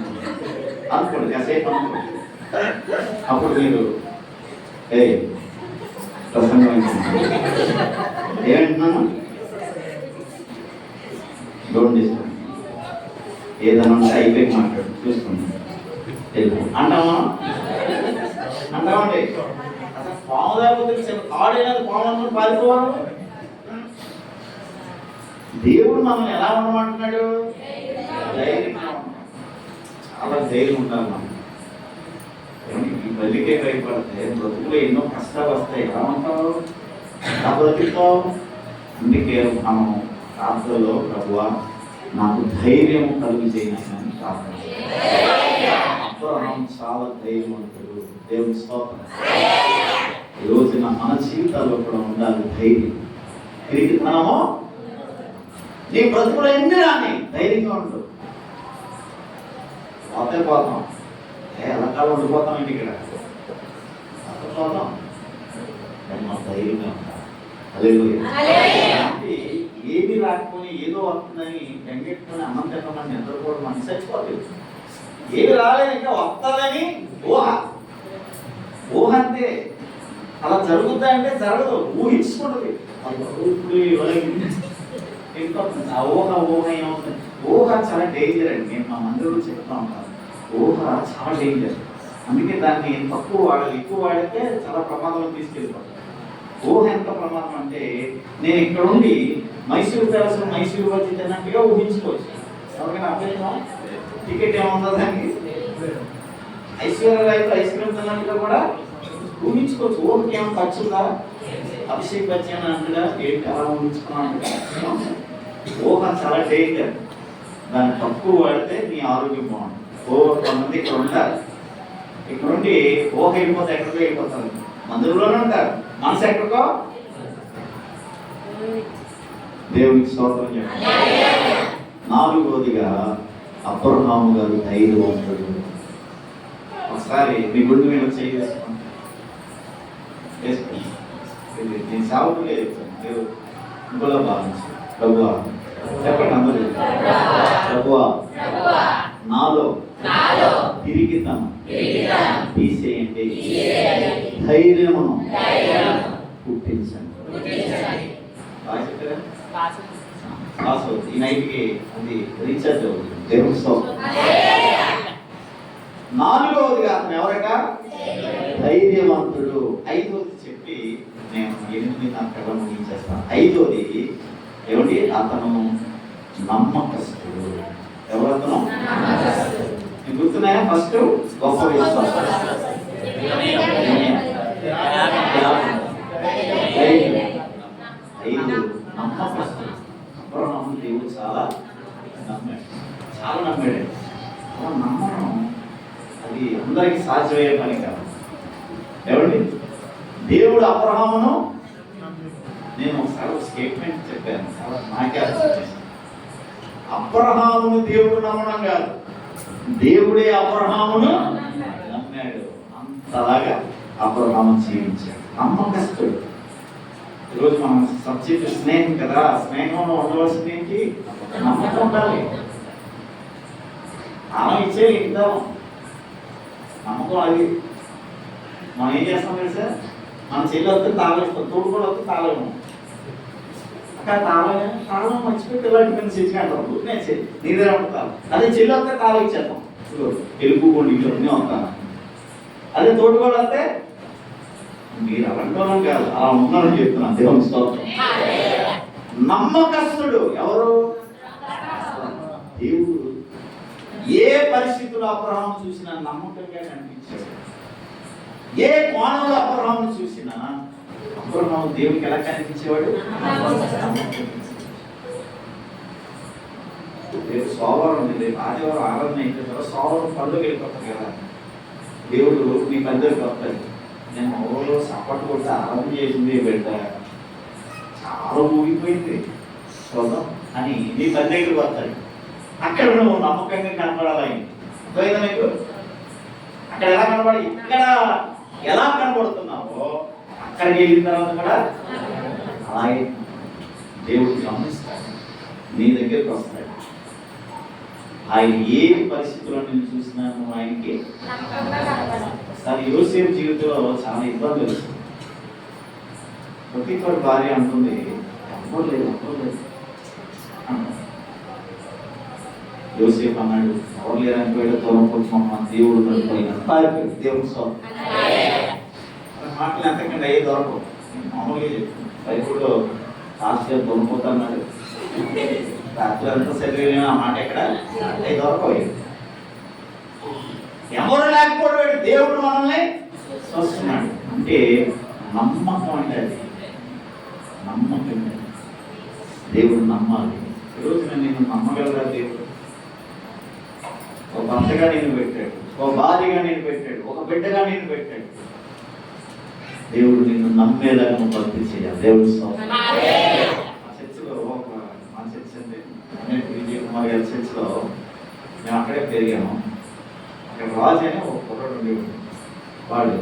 అనుకోండి, కాసేపు అనుకోండి. అప్పుడు మీరు ప్రసంగం ఏమంటున్నాను, డోంట్ డిస్టర్బ్, ఏదైనా ఉంటే అయిపోయి మాట్లాడు చూసుకుంటాం అంటామండి. అసలు పాము లేకపోతే ఆడైనది పాము అనుకుని పారిపోవాలి. దేవుడు మనల్ని ఎలా ఉండమంటున్నాడు? ధైర్యంగా ఉంటాం. చాలా ధైర్యం ఉండాలి మనం. ఈ బలికే భయపడితే బ్రతుకులో ఎన్నో కష్టాలు వస్తాయి. ఎలా ఉంటావు? ఎలా బ్రతుకుతావు? అందుకే మనం ప్రార్థనలో ప్రభువా నాకు ధైర్యం కలుగు చేయనని ప్రార్థన. అబ్రహాము చాలా ధైర్యవంతుడు. దేవుని స్తోత్రం. ఈ రోజున మన జీవితాల్లో కూడా ఉండాలి ధైర్యం. తిరిగి మనము నీ బ్రతుకులో ఎన్ని రాని ధైర్యంగా ఉండు. పోతే పోతాం, ఎలాకాలం ఉండిపోతాం ఇంటి ఇక్కడ పోతాం, ధైర్యంగా ఉంటాం. ఏమి రాకపోయి ఏదో వస్తుందని బెంగెట్టుకుని అన్నం తినమని నిద్రపోవడం మనసు చచ్చిపోలేదు. ఏమి రాలేదు ఇంకా వస్తుందని ఊహ అంతే. అలా జరుగుద్దా అంటే జరగదు, ఊహించుకుంటుంది. ఆ ఊహ ఏమవుతుంది? ఊహ చాలా డేంజర్ అండి. నేను మా మందిరంలో చెప్తా ఉంటాను, ఊహ చాలా డేంజర్. అందుకే దాన్ని తక్కువ వాడాలి, ఎక్కువ వాడితే చాలా ప్రమాదంలో తీసుకెళ్ళిపోతాం. ఊహ ఎంత ప్రమాదం అంటే నేను ఇక్కడ ఉండి మైసూరు ప్యాలెస్ మైసూరు వచ్చి తిన్నట్టుగా ఊహించుకోవచ్చు. ఎవరికైనా అభ్యర్థం టికెట్ ఏముందో దానికి ఐశ్వర్యరాయతో ఐస్ క్రీమ్ తిన్నట్టుగా కూడా ఊహించుకోవచ్చు. ఊరికి ఏమైనా ఖర్చు ఉందా? అభిషేక్ బచ్చన్ అంటుగా ఏంటి అలా ఊహించుకున్నాను. ఊహ చాలా డేంజర్. దాన్ని తక్కువ వాడితే నీ ఆరోగ్యం బాగుంటుంది. కొంతమంది ఇక్కడ ఉంటారు, ఇక్కడ ఉండి ఊహ వెళ్ళిపోతే ఎక్కడికో వెళ్ళిపోతారు, మందులోనే ఉంటారు, మనసు ఎక్కడికో. దేవునికి స్తోత్రం చెప్పండి. నాలుగోదిగా అబ్రహాము గారు ధైర్యవంతుడు. ఒకసారి మీ గుండె మీద చేసుకోండి. నేను సాగుతుండే చెప్తాను, ఇంకోలా భావించి ప్రభువా చెప్పండి అందరూ, ప్రభువా నాలో తిరిగితనం తీసేయండి, ధైర్యమును పుట్టించండి. బాగా చెప్పారా? పాస్ అవుతుంది. ఈ నైట్కి అది రీఛార్జ్ అవుతుంది. దేవుని స్తోత్రం. నాలుగవదిగా అతను ఎవరట? ధైర్యవంతుడు. ఐదవది చెప్పి నేను 8 ముగించేస్తాను. ఐదవది ఏమిటి? అతను నమ్మకస్తుడు. ఎవరతను? గుర్తున్నాయా? ఫస్ట్ గొప్ప విశ్వాసం, ఐదు నమ్మకస్తుడు. అబ్రహాము దేవుడు చాలా నమ్మాడు. నమ్మడం అది అందరికీ సాధ్యమయ్యే పని కాదు. ఏమండి? దేవుడు అబ్రహామును, నేను ఒకసారి ఒక స్టేట్మెంట్ చెప్పాను, నాకే అనిపించింది. అబ్రహామును దేవుడు నమ్మడం కాదు, దేవుడే అబ్రహామును నమ్మాడు. అంతలాగా అబ్రహాము జీవించాడు. నమ్మకస్తుడు. ఈరోజు మనం సబ్జెక్ట్ స్నేహం కదా. స్నేహంలో ఉండవలసింది ఏంటి? నమ్మకం ఉండాలి. ఆమె ఇచ్చే ఇద్దాం, నమ్మకం. అది మనం ఏం చేస్తాం తెలుసా? మన చెల్లి వస్తే తాళేస్తాం, తోడు కూడా వస్తే తాళేము. అక్కడ తాళం మర్చిపోయి పిల్లలకి మేము తెచ్చుకుంటాం. నేను నీదే ఉంటాను. అదే చెల్లి వస్తే తాళం ఇచ్చేద్దాం, వెళ్ళిపోండి ఇవన్నీ వస్తాను. అదే తోడు కూడా వస్తే మీరు అలంటోనం కాదు, అలా ఉన్నారని చెప్తున్నాను. దేవుని స్తోత్రం. నమ్మకస్తుడు ఎవరు? దేవుడు ఏ పరిస్థితుల్లో అబ్రహాము చూసినా నమ్మకంగా కనిపించాడు. ఏ కోణంలో అబ్రహాము చూసినా అబ్రహాము దేవుడికి ఎలా కనిపించేవాడు? రేపు సోమవారం ఉంది, రేపు ఆదివారం ఆరాధన అయిన తర్వాత సోమవారం పండుగ వెళ్ళిపోతాం కదా. దేవుడు నీ పండుగకి వస్తాడు. నేను ఓలో సపోర్ట్ కొట్టి ఆరాధన చేసింది బిడ్డ చాలా ఊగిపోయింది చూద్దాం అని నీ పని దగ్గరికి వస్తాడు. అక్కడ నువ్వు నమ్మకంగా కనపడాలి. అర్థమైందా నీకు? అక్కడ ఎలా కనపడి ఇక్కడ ఎలా కనపడుతున్నావో అక్కడికి వెళ్ళిన తర్వాత కూడా అలాగే దేవుడు గమనిస్తాడు, నీ దగ్గరికి వస్తాడు. ఆయన ఏ పరిస్థితుల్లో నేను చూసినా నువ్వు ఆయనకి. ఒకసారి యోసేపు జీవితంలో చాలా ఇబ్బంది వస్తుంది. ప్రతిపడి భార్య అంటుంది, అవ్వలేదు యోసేపు అన్నాడు, ఎవరు లేరని పోయాడు, తొలగొచ్చుకున్నాం, దేవుడు దొరికిపోయినాడు, పారిపోయాడు. దేవుడు సో మాటలు ఎంతకంటే అయ్యే దొరకవు. మామూలుగా చెప్తాను, బైబుల్లో ఆశ్చర్య తొలగిపోతున్నాడు, రాత్రి అంతా చదివిన ఆ మాట ఎక్కడ అయ్యి దొరకవు. ఎవరు లేకపోవడం దేవుడు మనల్ని చూస్తున్నాడు అంటే నమ్మకం. అంటే అది నమ్మకం. దేవుడు నమ్మాలి. ఈరోజు నేను నమ్మగలరా? దేవుడు ఒక భర్తగా నేను పెట్టాడు, ఒక భార్యగా నేను పెట్టాడు, ఒక బిడ్డగా నేను పెట్టాడు. దేవుడు నిన్ను నమ్మేలాగా నువ్వు భక్తి చేయాలి. దేవుడు చర్చిలో మా చర్చ్ అంటే విజయ్ కుమార్ గారి చర్చిలో మేము అక్కడే పెరిగాము. అక్కడ రాజు అని ఒక కుర్రాడు ఉండేవాడు. వాడు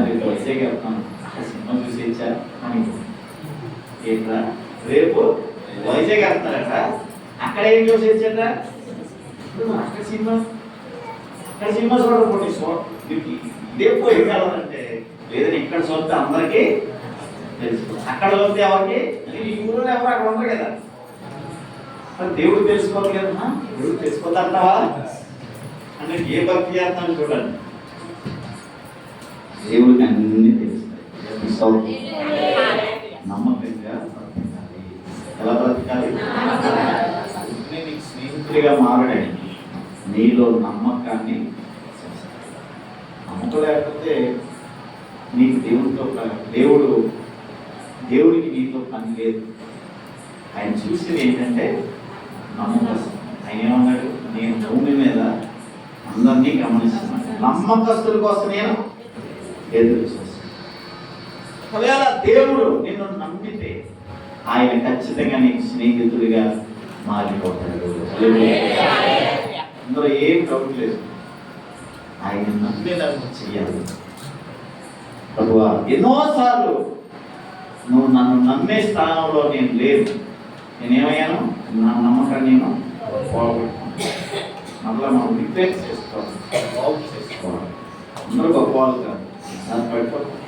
రేపు వైజాగ్ వెళ్తాను, అక్కడ సినిమా చూసి ఇచ్చారు అని. ఏంట్రా రేపు వైజాగ్ వెళ్తారట, అక్కడ ఏం చూసి ఇచ్చారా? అక్కడ సినిమా చూడకపోతే ఇదే పోయి వెళ్ళాలంటే లేదని ఇక్కడ చూస్తే అందరికీ తెలుసు. అక్కడ చూస్తే ఎవరికి? ఈ ఊళ్ళో ఎవరు అక్కడ ఉండరు కదా. మరి దేవుడు తెలుసుకోవాలి కదా. దేవుడు తెలుసుకోదంటావా అంటే ఏ భక్తి చేస్తాను చూడండి. దేవుడికి అన్ని తెలుస్తాయి. నమ్మకంగా బ్రతకాలి. ఎలా బ్రతకాలి? నీకు స్నేహితుడిగా మారడానికి నీలో నమ్మకాన్ని. నమ్మకం లేకపోతే నీకు దేవుడికి నీతో పని లేదు. ఆయన చూసేది ఏంటంటే నమ్మకం. ఆయన ఏమన్నాడు? నేను భూమి మీద అందరినీ గమనిస్తున్నాను, నమ్మకస్తుల కోసం నేను ఎదురు చూస్తాను. ఒకవేళ దేవుడు నిన్ను నమ్మితే ఆయన ఖచ్చితంగా నీకు స్నేహితుడిగా మారిపోతాడు. అందులో ఏం డౌట్ లేదు. ఆయన నమ్మేదాన్ని చెయ్యాలి. ప్రభువా, ఎన్నోసార్లు నువ్వు నన్ను నమ్మే స్థానంలో నేను లేదు, నేనేమయ్యాను? నా నమ్మకాన్ని నేను పోగొట్టుకున్నాను. మళ్ళీ మనం రిపేర్ చేసుకోవాలి, బాగు చేసుకోవాలి. అందరూ గొప్పవాళ్ళు కాదు, దాన్ని పడిపోతాం.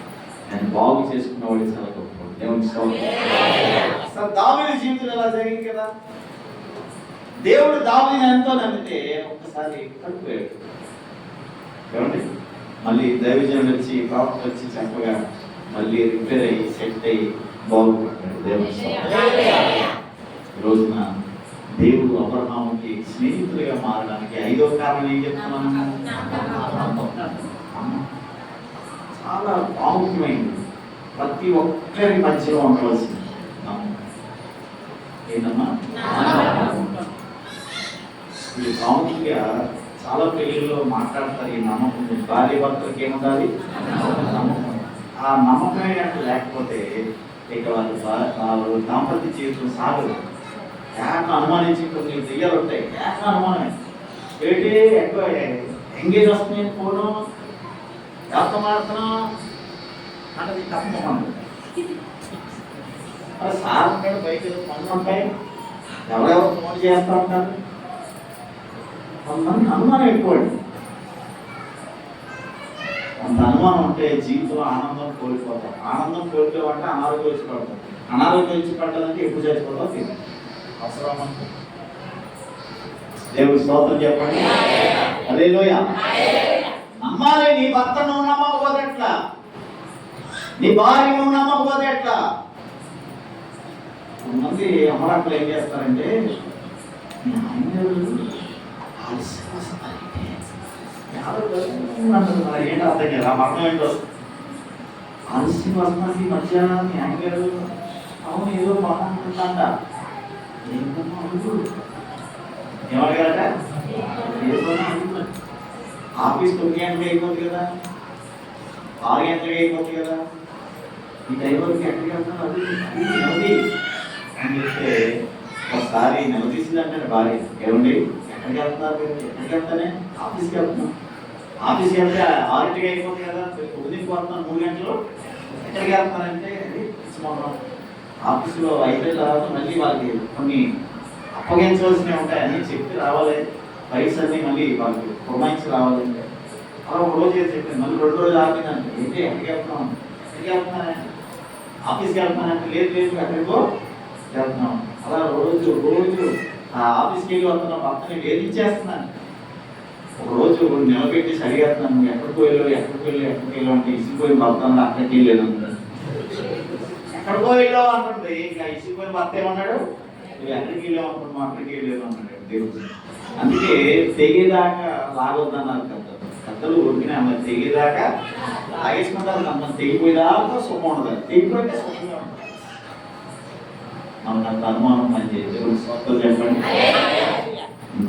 ఆయన బాగు చేసుకున్న వాడి చాలా గొప్పవాడు. దేవుని అసలు దావీదు జీవితం ఎలా జరిగింది కదా. దేవుడు దావీదుని ఎంతో నమ్మితే ఒక్కసారి పడిపోయాడు. ఏమండి మళ్ళీ దైవజనుడు వచ్చి ప్రవక్త వచ్చి చెప్పగా మళ్ళీ రిపేర్ అయ్యి సెట్ అయ్యి బాగుపడ్డాడు. దేవుని ఈ రోజున దేవుడు అబ్రహాముకి స్నేహితుడిగా మారడానికి 5వ కారణం ఏం చెప్తున్నాను? చాలా ప్రాముఖ్యమైనది. ప్రతి ఒక్కరి మధ్యలో ఉండవలసింది ఏంటమ్మా? ఇది ప్రాముఖ్యంగా చాలా పెళ్లిలో మాట్లాడతారు. ఈ నమ్మకం భార్య భర్తలకి ఏముండాలి? నమ్మకం. ఆ నమ్మకమే అంటే లేకపోతే ఇక వాళ్ళు దాంపత్య జీవితం సాగదు. ఏక అనుమానించి కొన్ని దెయ్యాలు ఉంటాయి. ఏక అనుమానమే ఏంటి ఎక్కువ ఎంగేజ్ వస్తుంది ఫోను ఎవరితో మాడుతున్నాం అంటే తప్పకుండా సార్ ఉంటాడు, బయట పనులు ఉంటాయి, ఎవరెవరు ఫోన్ చేస్తూ ఉంటారు. కొంతమంది అనుమానం ఎక్కువండి. కొంత అనుమానం ఉంటే జీవితంలో ఆనందం కోల్పోతాం. ఆనందం కోల్పోవాలంటే అనారోగ్యం వచ్చి పడతాం. అనారోగ్యం వచ్చి పడ్డాలంటే ఎప్పుడు చచ్చిపోతాం తెలియదు. అవసరం దేవుడి స్తోత్రం చెప్పండి. హల్లెలూయా. నమ్మాలి. నీ భర్త నువ్వు నమ్మకపోతే ఎట్లా? నీ భార్య నువ్వు నమ్మకపోతే ఎట్లా? కొంతమంది అమరాకులు ఏం చేస్తారంటే ఏంటి అర్థం కదా మరణం ఏంటో ఆలస్యం వస్తుంది ఈ మధ్య మీ యాంగర్ అవును ఏదో బాగుంటుందంట. ఏమడగారట? ఆఫీస్ 9 గంటలకు అయిపోతుంది కదా, 6 గంటలకు అయిపోతుంది కదా, ఈ టైం వరకు ఎక్కడికి వెళ్తాను అది నెలది అని చెప్తే ఒకసారి నిలదీసిందంటే భార్య ఏమండి ఎక్కడికి వెళ్తున్నారు? ఎక్కడికి వెళ్తానే? ఆఫీస్కి వెళ్తున్నాం. ఆఫీస్కి వెళ్తే 6ంటికి అయిపోతుంది కదా, 9కి వస్తున్నాను 3 గంటలు. ఎక్కడికి వెళ్తానంటే ఆఫీసులో అయిపోయిన తర్వాత మళ్ళీ వాళ్ళకి కొన్ని అప్పగించవలసినవి ఉంటాయి. అన్నీ చెప్పి రావాలి, ఫైల్స్ అన్నీ మళ్ళీ వాళ్ళకి ప్రొమైన్స్ రావాలంటే అలా ఒక రోజు చెప్పాను. మళ్ళీ 2 రోజులు ఆపిందంటే ఏంటి ఎక్కడికి వెళ్తున్నాం? ఎక్కడికి వెళ్తున్నానే? ఆఫీస్కి వెళ్తున్నానంటే లేదు లేదు ఎక్కడికో వెళ్తున్నాం. అలా రోజు ఆ ఆఫీస్కి వెళ్ళి వస్తున్నాం. భర్తని వేధించేస్తున్నాను. ఒక రోజు నిలబెట్టి అడిగేస్తున్నాను ఎక్కడికి వెళ్ళావు అంటే ఇసిపోయిన భర్తను అక్కడికి వెళ్ళాను అంటాడు. ఎక్కడికో వెళ్ళావు అంటుంది. ఇంకా ఇసిపోయిన భర్త ఏమన్నాడు? నువ్వు ఎక్కడికి వెళ్ళావు అనుకున్నావు, అక్కడికి వెళ్ళావు అన్నాడు దేవుడు. అందుకే తెగేదాకా లాగొద్దన్నారు కథలు ఉడికిన అమ్మాయి తెగేదాకా లాగేసుకుంటారు. అమ్మ తెగిపోయేదాకా సుఖం ఉండదు, తెగిపోతే సుఖంగా ఉంటుంది. మనకు అంత అనుమానం పనిచేయదు. దేవుడు స్వస్థత చెప్పండి.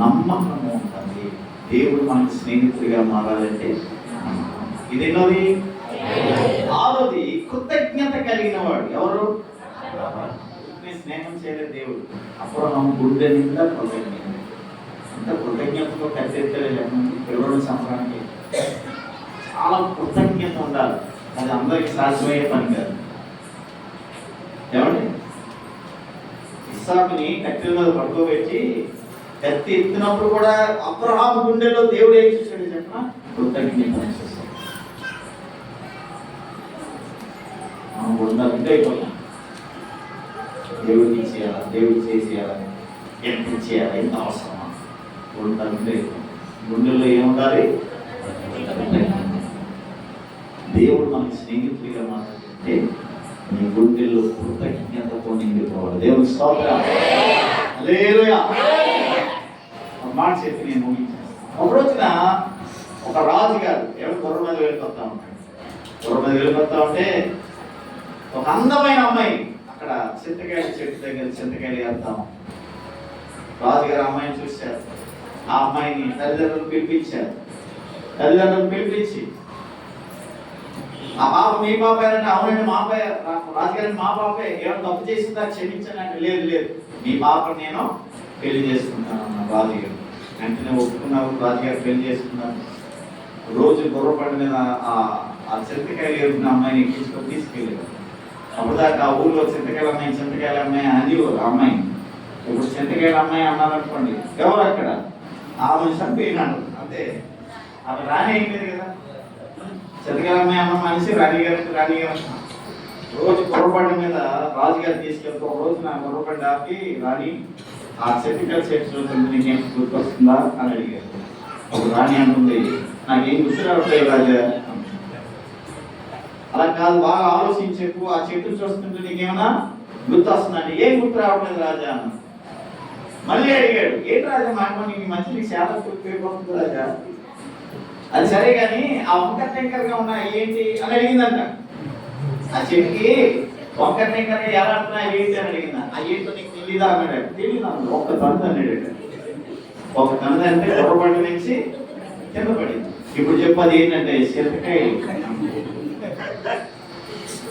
నమ్మకము ఉంటుంది. దేవుడు మనకు స్నేహితుడిగా మారాలంటే ఇదేనోది 6వది కృతజ్ఞత కలిగిన వాడు. ఎవరు? స్నేహం చేయలేదు దేవుడు. అబ్రహాము గుండె నిండా కృతజ్ఞత. అంత కృతజ్ఞతతో కట్టెత్తలే చెప్పండి. 20 సంవత్సరానికి చాలా కృతజ్ఞత ఉండాలి. అది అందరికి సాధ్యమయ్యే పని కాదు. ఏమండి ఇస్సాకుని కట్టెల మీద పడుకోబెట్టి కత్తి ఎత్తినప్పుడు కూడా అబ్రహాము గుండెలో దేవుడు ఏం చూశాడు చెప్పిన? కృతజ్ఞత. మనం ఉండాలంటే అయిపోతాం. దేవుడికి చేయాలా, దేవుడు చేసేయాలా, ఎంత చేయాలా, ఎంత అవసరమా ఉండాలంటే గుండెల్లో ఏముండాలి? దేవుడు మనకి స్నేహితుడిగా మాట్లాడితే నీ గుండెల్లో కృతజ్ఞతతో నిండిపోవాలి. దేవుని స్తోత్రం. హల్లెలూయా. ఒక మాట చెప్పి నేను ముగించాను. ఒక రోజున ఒక రాజు గారు ఎవరు గుర్రం మీద వెళ్ళిపోతా ఉంటాడు. గుర్రం మీద వెళ్ళిపోతా ఉంటే ఒక అందమైన అమ్మాయి అక్కడ చింతకాయల చెట్టు దగ్గర చింతకాయలు వేస్తాం. రాజుగారు అమ్మాయిని చూశారు. ఆ అమ్మాయిని తల్లిదండ్రులు పిలిపించారు. తల్లిదండ్రులు పిలిపించి ఆ పాప మీ పాప అంటే అవునండి మా పాప, రాజుగారిని మా పాపే, ఏమైనా తప్పు చేసిందా క్షమించాను అంటే లేదు లేదు మీ పాపను నేను పెళ్లి చేసుకుంటాను అన్న రాజుగారు. వెంటనే ఒప్పుకున్నారు. రాజుగారు పెళ్లి చేసుకున్నారు. రోజు గుర్రపడి మీద ఆ చింతకాయలు ఎరుకున్న అమ్మాయిని ఎక్కించుకొని తీసుకెళ్ళారు. అప్పుడు దాకా ఆ ఊళ్ళో చింతకాయల అమ్మాయి అని అమ్మాయి. ఇప్పుడు చింతకాయల అమ్మాయి అన్నారనుకోండి, ఎవరు అక్కడ ఆ మనిషి అని పోయినాడు అంతే. ఆమె రాణి అయిపోయింది కదా. చింతకాయల అమ్మాయి అన్న మనిషి రాణిగారు. రోజు గుర్రబండి మీద రాజుగారు తీసుకెళ్తూ ఒక రోజు నా గుర్రబండి ఆపి రాణి ఆ సర్టిఫికెట్ చేర్చుకుంటే నీకేం గుర్తొస్తుందా అని అడిగారు. ఒక రాణి అంటుంది, నాకేం గుర్తు రావట్లేదు రాజా. అలా కాదు, బాగా ఆలోచించి చెప్పు, ఆ చెట్టును చూస్తుంటే నీకేమన్నా గుర్తు వస్తుందండి. ఏం గుర్తు రావట్లేదు రాజా అన్న. మళ్ళీ అడిగాడు, ఏంటి రాజా మాట నీకు మంచి నీకు శాత గుర్తుపోతుంది రాజా. అది సరే కానీ ఆ వంకర టెంకర్గా ఉన్నాయి ఏంటి అని అడిగిందంట. ఆ చెట్టుకి వంకర టెంకర్ ఎలా అంటున్నాయి ఏంటి అని అడిగిందా. ఆ ఏంటో నీకు తెలీదా అన్నాడు. తెలీదా ఒక్క తంత అన్నాడు. ఒక తంత అంటే పొరపాటు నుంచి కింద పడింది. ఇప్పుడు చెప్పది ఏంటంటే చింతకాయలు.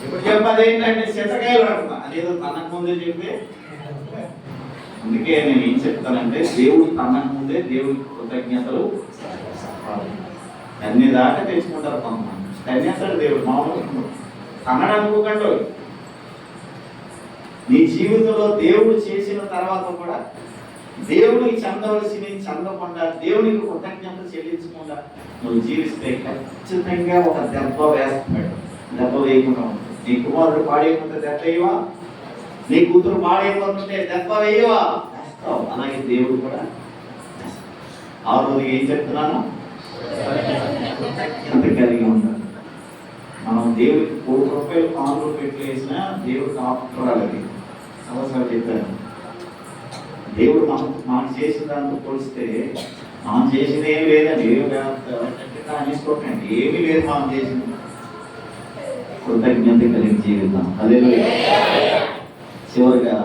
ఇప్పుడు చెప్పది ఏంటంటే చింతకాయలు అంటున్నా. అదేదో తనకు ముందే చెప్తే. అందుకే నేను ఏం చెప్తానంటే దేవుడు తనకు ముందే దేవుడికి కృతజ్ఞతలు అన్ని దాకా తెచ్చుకుంటారు కొంతమంది. ధన్యతలు దేవుడు మామూలు తనడు అనుకోకండి. నీ జీవితంలో దేవుడు చేసిన తర్వాత కూడా దేవుడికి చెందవలసినవి చెందకుండా దేవునికి కృతజ్ఞత చెల్లించకుండా నువ్వు జీవిస్తే ఖచ్చితంగా ఒక దెబ్బ వేస్తాడు. దెబ్బ వేయకుండా ఉంటుంది. నీ కుమారుడు పాడేయకుండా దెబ్బ వేయవా, నీ కూతురు పాడైపోతుంటే దెబ్బ వేయవా, వేస్తావు. అలాగే దేవుడు కూడా ఆ రోజు ఏం చెప్తున్నాను, కృతజ్ఞత కలిగి ఉంటాడు. మనం దేవుడికి ₹1 కానుకలు పెట్టి వేసినా దేవుడికి ఆపుకోవాలి. అవసరం చెప్పాను. దేవుడు మనం చేసిన దాంతో పోలిస్తే మనం చేసింది ఏమి లేదండి. అనేసుకోకండి, ఏమీ లేదు మనం చేసింది. కృతజ్ఞత కలిగి జీవితం. అదే చివరిగా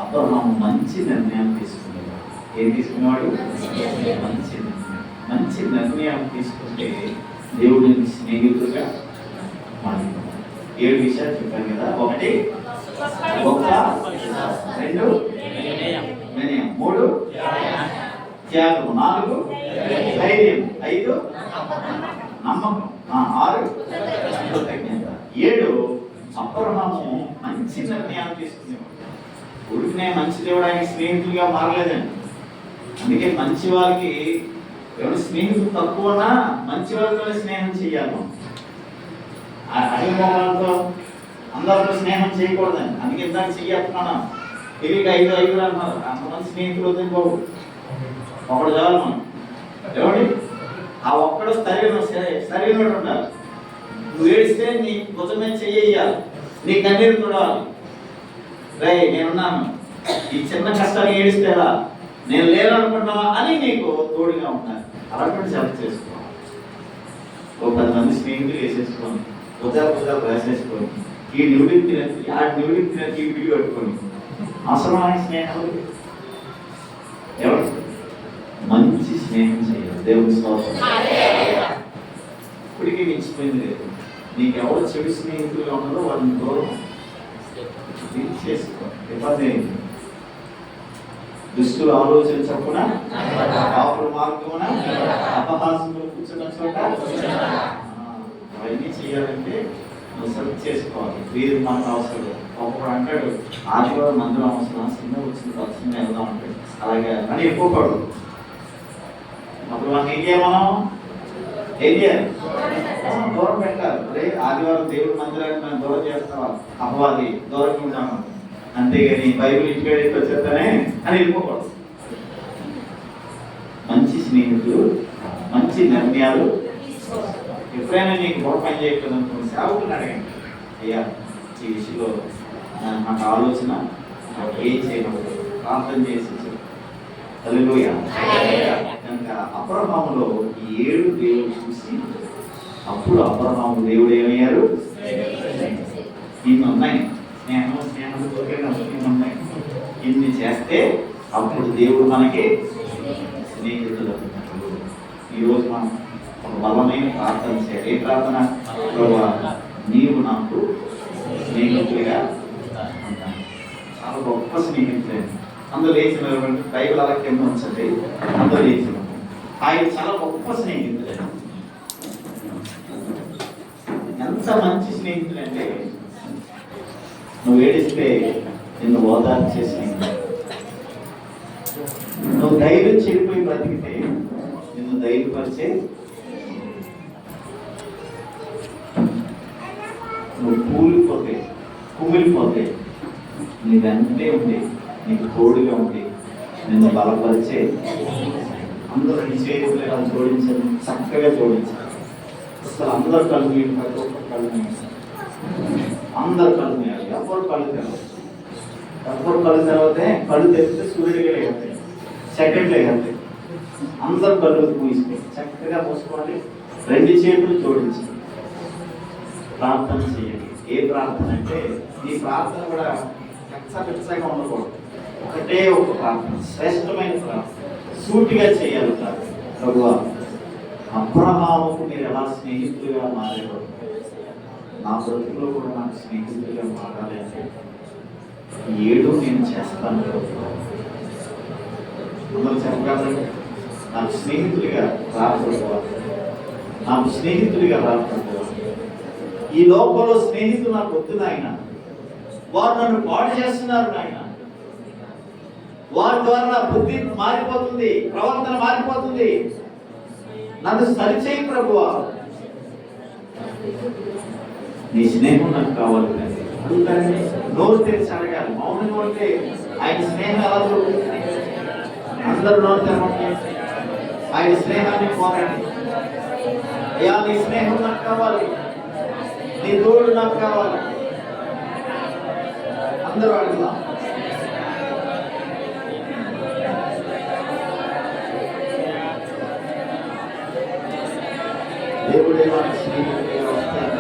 అబ్రహాము మంచి నిర్ణయం తీసుకునేవాడు. ఏం తీసుకునేవాడు? మంచి నిర్ణయం తీసుకుంటే దేవుడిని స్నేహితులుగా మాట్లాడు. 7 విషయాలు చెప్పాను కదా. 1 గొప్ప, 2 వినయం, 3 త్యాగం, 4 ధైర్యం, 5 నమ్మకం, 6 కృతజ్ఞత, 7 అబ్రహాము మంచి నిర్ణయాలు తీసుకునేవాడు. ఉడికినే మంచి దేవుడు ఆయన స్నేహితులుగా మారలేదండి. అందుకే మంచి వాళ్ళకి ఎవరు స్నేహితులు తక్కువన్నా మంచి వాళ్ళతో స్నేహం చేయాలి. అడిగిపోవడంతో అందరితో స్నేహం చేయకూడదండి. అందుకే ఇందాక చెయ్యస్తున్నాను. తిరిగి 5 అన్నారు. అంతమంది స్నేహితులు వద్దని బాబు, ఒకడు చాలు మనం. ఎవడి ఆ ఒక్కడు సరైనడు ఉండాలి. నువ్వు ఏడిస్తే నీ భుజం మీద చెయ్యాలి, నీ కన్నీరు చూడాలి. రే నేనున్నాను, ఈ చిన్న కష్టాన్ని ఏడిస్తేలా నేను లేననుకుంటున్నావా అని నీకు తోడుగా ఉంటాను. అలాంటి సెలెక్ట్ చేసుకోవాలి. ఓ 10 మంది స్నేహితులు వేసేసుకోండి, భుజాలు వేసేసుకోండి. ఈ నివుడికి తినచ్చు, ఆ నివుడికి తినచ్చు, ఈ పిల్లి కట్టుకోండి. అవసరమైన స్నేహాలు ఎవరు? మంచి స్నేహం చేయాలి. దేవుని స్తోత్రం. ఇప్పటికీ మించిపోయింది లేదు. నీకు ఎవరు చెడు స్నేహితులుగా ఉన్నారో వాళ్ళని దూరం చేసుకో. ఇబ్బంది ఏంటి? దుస్తులు ఆలోచన చొప్పున, పాపుల మార్గమున, అపహాసంలో కూర్చున్న చోట అవన్నీ చేయాలంటే నువ్వు సెలెక్ట్ చేసుకోవాలి. వీరు మనకు అవసరం. ఒకప్పుడు అంటాడు ఆదివారం మందులు అవసరం, సినిమా వచ్చింది సినిమా వెళ్దాం అంటాడు. అలాగే అని ఎక్కువ పడు. అప్పుడు మనం ఏం చేయాలి? ఏం చేయాలి? దూరం పెట్టాలి. అదే ఆదివారం దేవుడి మందిరాన్ని మనం దూరం చేస్తావా, అపవాది దూరంగా ఉంటాము. అంతేగాని బైబిల్ ఇంటికి వచ్చేస్తానే అని వెళ్ళిపోకూడదు. మంచి స్నేహితులు, మంచి నిర్ణయాలు. ఎప్పుడైనా నీకు గొడవ పని చేయకపోతే అనుకున్న సేవకులను అడగండి, అయ్యా ఈ విషయంలో నాకు ఆలోచన, నాకు ఏం చేయకూడదు, ప్రార్థన చేసి హల్లెలూయా. కనుక అబ్రహాములో 7 దేవుడు చూసి అప్పుడు అబ్రహాము దేవుడు ఏమయ్యారు? ఇన్ని ఉన్నాయి, స్నేహం ఉన్నాయి. ఇన్ని చేస్తే అప్పుడు దేవుడు మనకి స్నేహితులు. ఈరోజు మనం ఒక బలమైన ప్రార్థన చేయాలి. ఏ ప్రార్థన? ప్రభువా నీవు నాకు స్నేహితులుగా ఉంటాను. చాలా గొప్ప స్నేహితులు. అందరూ లేచిన బైబిల్ అలా కింద ఉంచండి. అందరూ లేచిన ఆయన చాలా గొప్ప స్నేహితులు. ఎంత మంచి స్నేహితులు అంటే నువ్వు ఏడిస్తే నిన్ను ఓదార్చే స్నేహితులు. నువ్వు ధైర్యం చెడిపోయి బ్రతికితే నిన్ను ధైర్యపరిచే, నువ్వు కూలిపోతే కుమిలిపోతాయి. నీ వెంటే ఉండి నీకు తోడుగా ఉండి నిన్ను బలపరిచే అందరూ నీ చేతులు ఇలా జోడించాలి, చక్కగా జోడించాలి. అసలు అందరు కళ్ళు మీరు ప్రతి ఒక్క కళ్ళు అందరు కళ్ళు మేయాలి. ఎవరు కళ్ళు తెరవదు. ఎవరు కళ్ళు తెరవతే కళ్ళు తెరిస్తే సూర్యుడిగా లేకపోతాయి, సెకండ్ లేకపోతాయి. అందరు కళ్ళు మూసుకోండి, చక్కగా మూసుకోవాలి. రెండు చేతులు జోడించి ప్రార్థన చేయండి. ఏ ప్రార్థన అంటే ఈ ప్రార్థన కూడా పెచ్చగా ఉండకూడదు. ఒకటే ఒక ప్రార్థన, శ్రేష్టమైన ప్రార్థన, సూటిగా చేయాలి. ప్రభువా, అబ్రహాముకు మీరు ఎలా స్నేహితులుగా మారారు, నా బ్రతుకులో కూడా నాకు స్నేహితులుగా మారాలి అంటే 7 నేను చేస్తాను. అందరూ చెప్పగలరు, నాకు స్నేహితుడిగా రాకపోవాలి, నాకు స్నేహితుడిగా రాకపోవాలి. ఈ లోకంలో స్నేహితులు నాకు వద్దు నాయన, వారు నన్ను పాడు చేస్తున్నారు నాయన, వారి ద్వారా నా బుద్ధి మారిపోతుంది, ప్రవర్తన మారిపోతుంది, నన్ను సరిచేయి ప్రభువా, నీ స్నేహం నాకు కావాలి. అడుగుతారని నోరు తెరిచి అడగాలి. మౌనంగా ఉంటే ఆయన స్నేహం ఎలా దొరుకుతుంది? అందరూ నోరు తెరవండి, ఆయన స్నేహాన్ని కోరండి. అయ్యా, నీ స్నేహం నాకు కావాలి, నీ తోడు నాకు కావాలి. అందరూ అడుగుదాం. దేవుడే మన స్నేహితుడిగా వస్తాడు.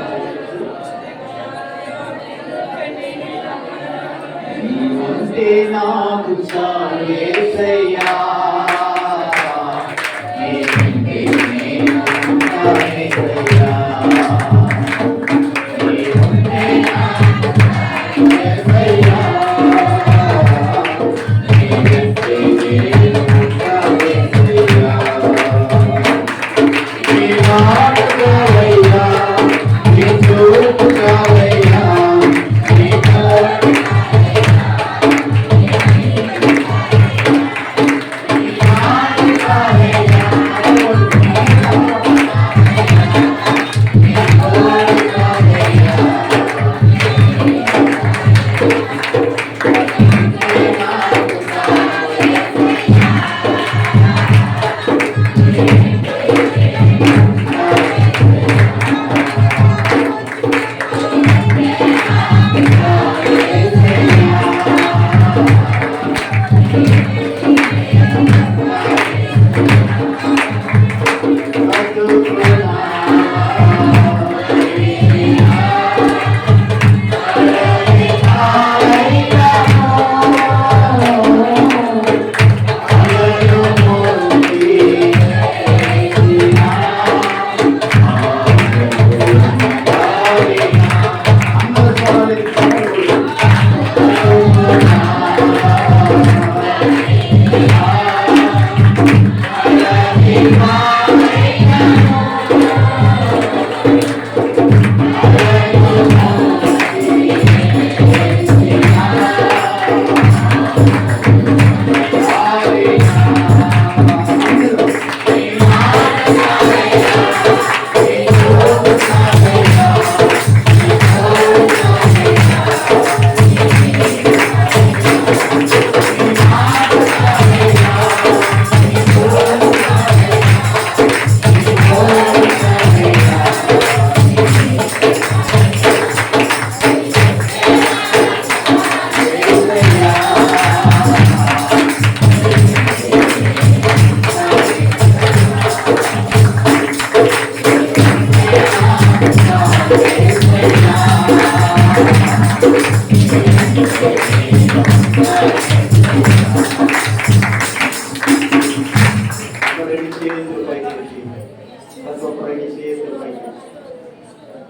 నీవంటే నాకు చాలు యేసయ్యా, నీవంటే నేను ఉంటాను యేసయ్యా, నీవంటే నాకు చాలు యేసయ్యా, నీవంటే నేను ఉంటాను యేసయ్యా. నీ మాట కావయ్యా, నీ చూపు కావయ్యా, నీ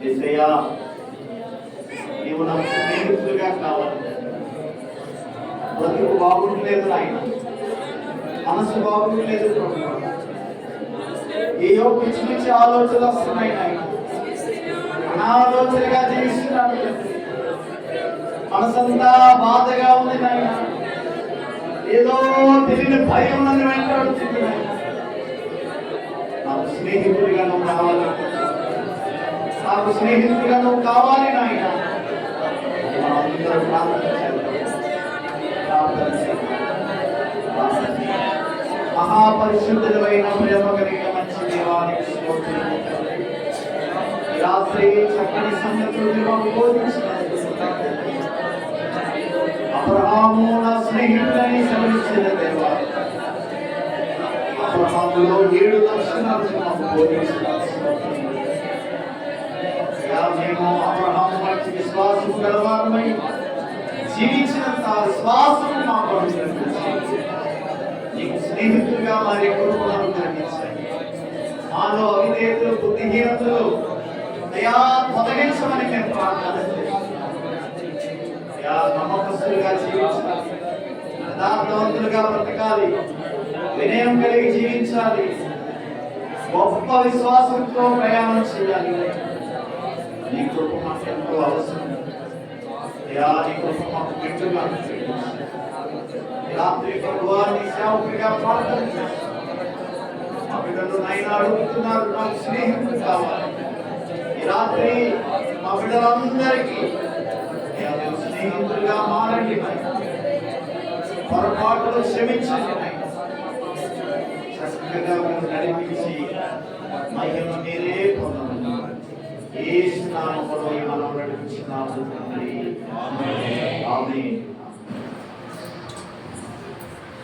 యేసయ్యా, నీవు నాకు స్నేహితుడిగా కావాలి. బ్రతుకు బాగుండలేదు నాయన, మనసు బాగుండలేదు ప్రభువా, ఏయో పిచ్చి పిచ్చి ఆలోచనలు వస్తున్నాయి నాయన, అనాలోచనగా జీవిస్తున్నాను, మనసంతా బాధగా ఉంది నాయన, ఏదో తెలియని భయం నన్ను వెంటాడుతుంది నాయన. నాకు స్నేహితుడిగా నువ్వు కావాలి, నాకు స్నేహితుడిగా నువ్వు కావాలి నాయన. అందరూ ప్రార్థన చేద్దాం. ప్రార్థన చేద్దాం. ప్రార్థన చేద్దాం. మహాపరిశుద్ధుడైన ప్రేమ కలిగిన మంచి దేవానికి స్తోత్రములు తండ్రి. ఈ రాత్రి చక్కని సంగతులు మాకు బోధించినందుకు అబ్రహాము నా స్నేహితులని సెలవిచ్చిన దేవా, అబ్రహాములో 7 దర్శనాలు మాకు బోధించినారు. మేము అబ్రహాము వంటి విశ్వాసం గలవారమై జీవించినంత విశ్వాసం మాకు అనుగ్రహించండి. నీకు స్నేహితులుగా మరి కృపను అనుగ్రహించండి. మాలో అవిధేయతలు, బుద్ధిహీనతలు అయా తొలగించమని మేము ప్రార్థన చేస్తున్నాం. అయా నమ్మకస్తులుగా జీవించాలి, యథార్థవంతులుగా బ్రతకాలి, వినయం కలిగి జీవించాలి, గొప్ప విశ్వాసంతో ప్రయాణం చేయాలి. నీ కృప మాకు ఎంతో అవసరం. అయా నీ కృప మాకు మెండుగా రాత్రి ప్రభువా నీ సేవకుడిగా ప్రార్థన చేస్తున్నాం. మా బిడ్డలు నైనా అడుగుతున్నారు, నాకు స్నేహితులు కావాలి. ఈ రాత్రి మా బిడ్డలందరికీ స్నేహితులుగా మారండి. పొరపాటులు క్షమించండి. చక్కగా మీరు నడిపించి మహిమ మీరే పొందమని యేసు నామములో మనం నడిపించున్నాము తండ్రి. ఆమేన్.